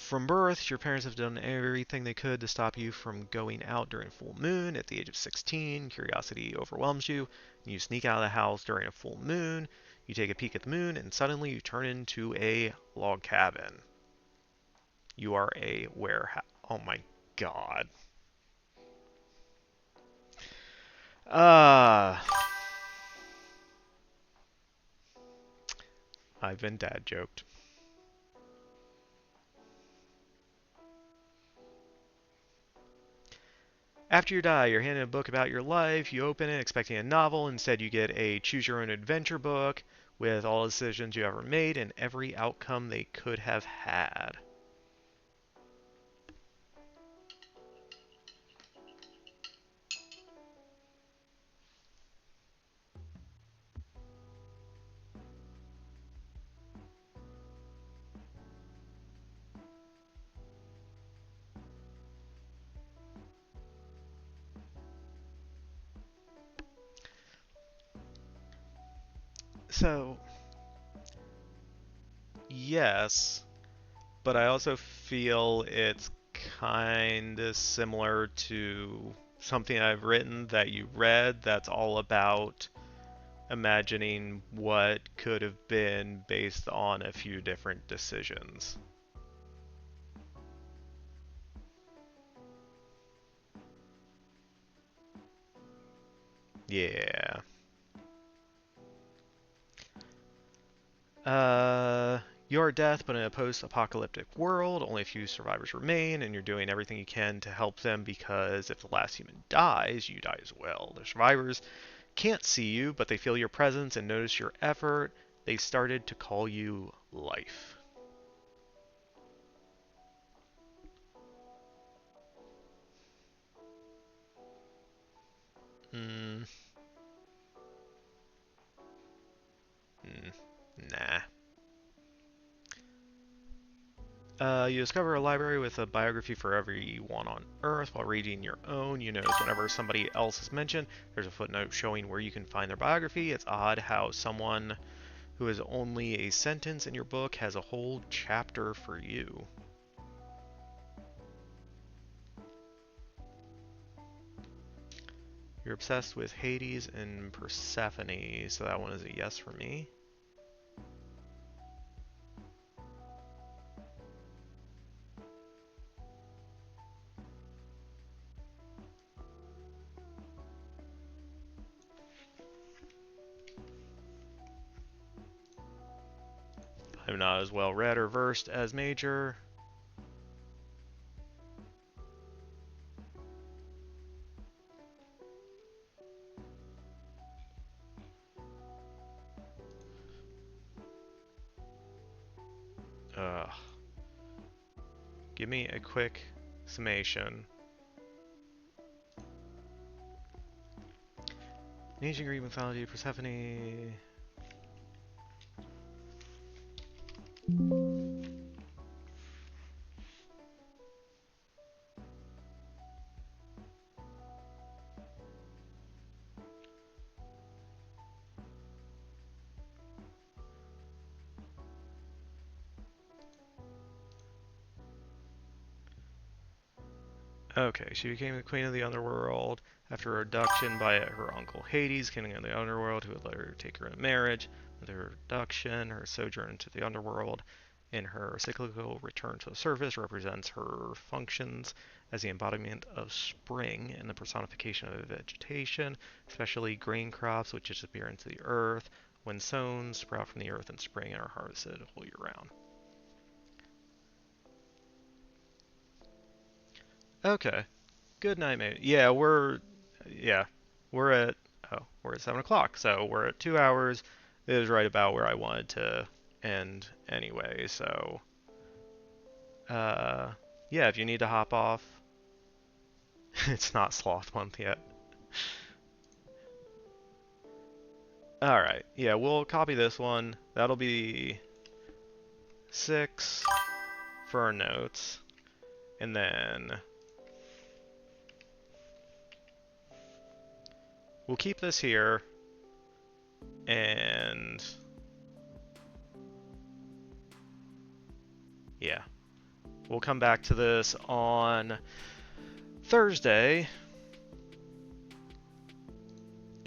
From birth, your parents have done everything they could to stop you from going out during full moon. At the age of 16, curiosity overwhelms you, and you sneak out of the house during a full moon. You take a peek at the moon, and suddenly you turn into a log cabin. You are a warehouse. Oh my god. Uh, I've been dad joked. After you die, you're handed a book about your life. You open it expecting a novel. Instead, you get a choose your own adventure book with all the decisions you ever made and every outcome they could have had. So, yes, but I also feel it's kind of similar to something I've written that you read that's all about imagining what could have been based on a few different decisions. Yeah. You're death, but in a post-apocalyptic world, only a few survivors remain, and you're doing everything you can to help them because if the last human dies, you die as well. The survivors can't see you, but they feel your presence and notice your effort. They started to call you life. Hmm. Mm, nah. You discover a library with a biography for everyone on Earth. While reading your own, you notice whenever somebody else is mentioned, there's a footnote showing where you can find their biography. It's odd how someone who has only a sentence in your book has a whole chapter for you. You're obsessed with Hades and Persephone, so that one is a yes for me. I'm not as well read or versed as Major. Ugh. Give me a quick summation. Ancient Greek mythology, Persephone. Okay, she became the queen of the underworld after her abduction by her uncle Hades, king of the underworld, who would let her take her in marriage. With her abduction, her sojourn into the underworld in her cyclical return to the surface represents her functions as the embodiment of spring and the personification of vegetation, especially grain crops which disappear into the earth. When sown, sprout from the earth in spring and are harvested whole year round. Okay. Good night, mate. Yeah, we're at, we're at 7 o'clock, so we're at 2 hours. It is right about where I wanted to end anyway, so, uh, yeah, if you need to hop off, it's not sloth month yet. Alright, yeah, we'll copy this one. That'll be 6 for our notes, and then we'll keep this here, and yeah, we'll come back to this on Thursday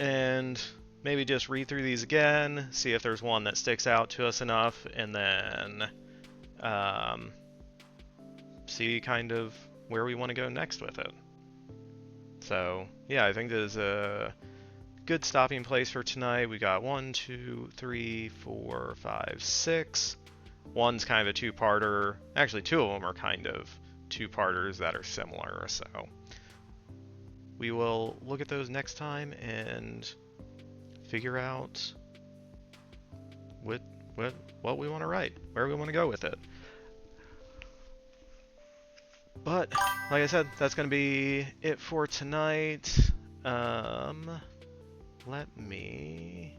and maybe just read through these again, see if there's one that sticks out to us enough, and then see kind of where we want to go next with it. So yeah, I think this is a good stopping place for tonight. We got 1, 2, 3, 4, 5, 6. One's kind of a two-parter. Actually, two of them are kind of two-parters that are similar, so we will look at those next time and figure out what we want to write, where we want to go with it. But like I said, that's going to be it for tonight. Let me...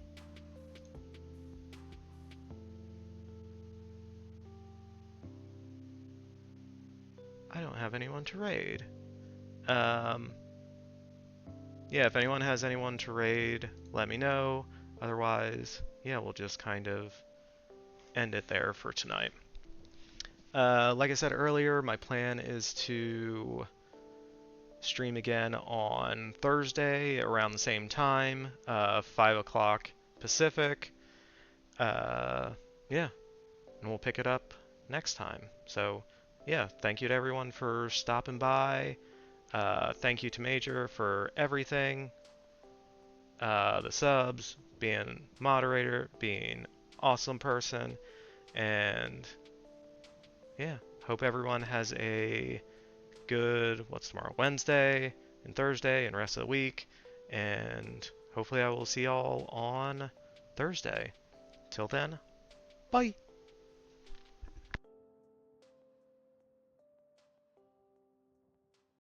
I don't have anyone to raid. Yeah, if anyone has anyone to raid, let me know. Otherwise, yeah, we'll just kind of end it there for tonight. Like I said earlier, my plan is to stream again on Thursday around the same time, 5 o'clock Pacific. Yeah, and we'll pick it up next time. So, yeah, thank you to everyone for stopping by. Thank you to Major for everything. The subs, being moderator, being awesome person, and yeah, hope everyone has a good, what's tomorrow, Wednesday and Thursday and rest of the week, and hopefully I will see y'all on Thursday. Till then, bye!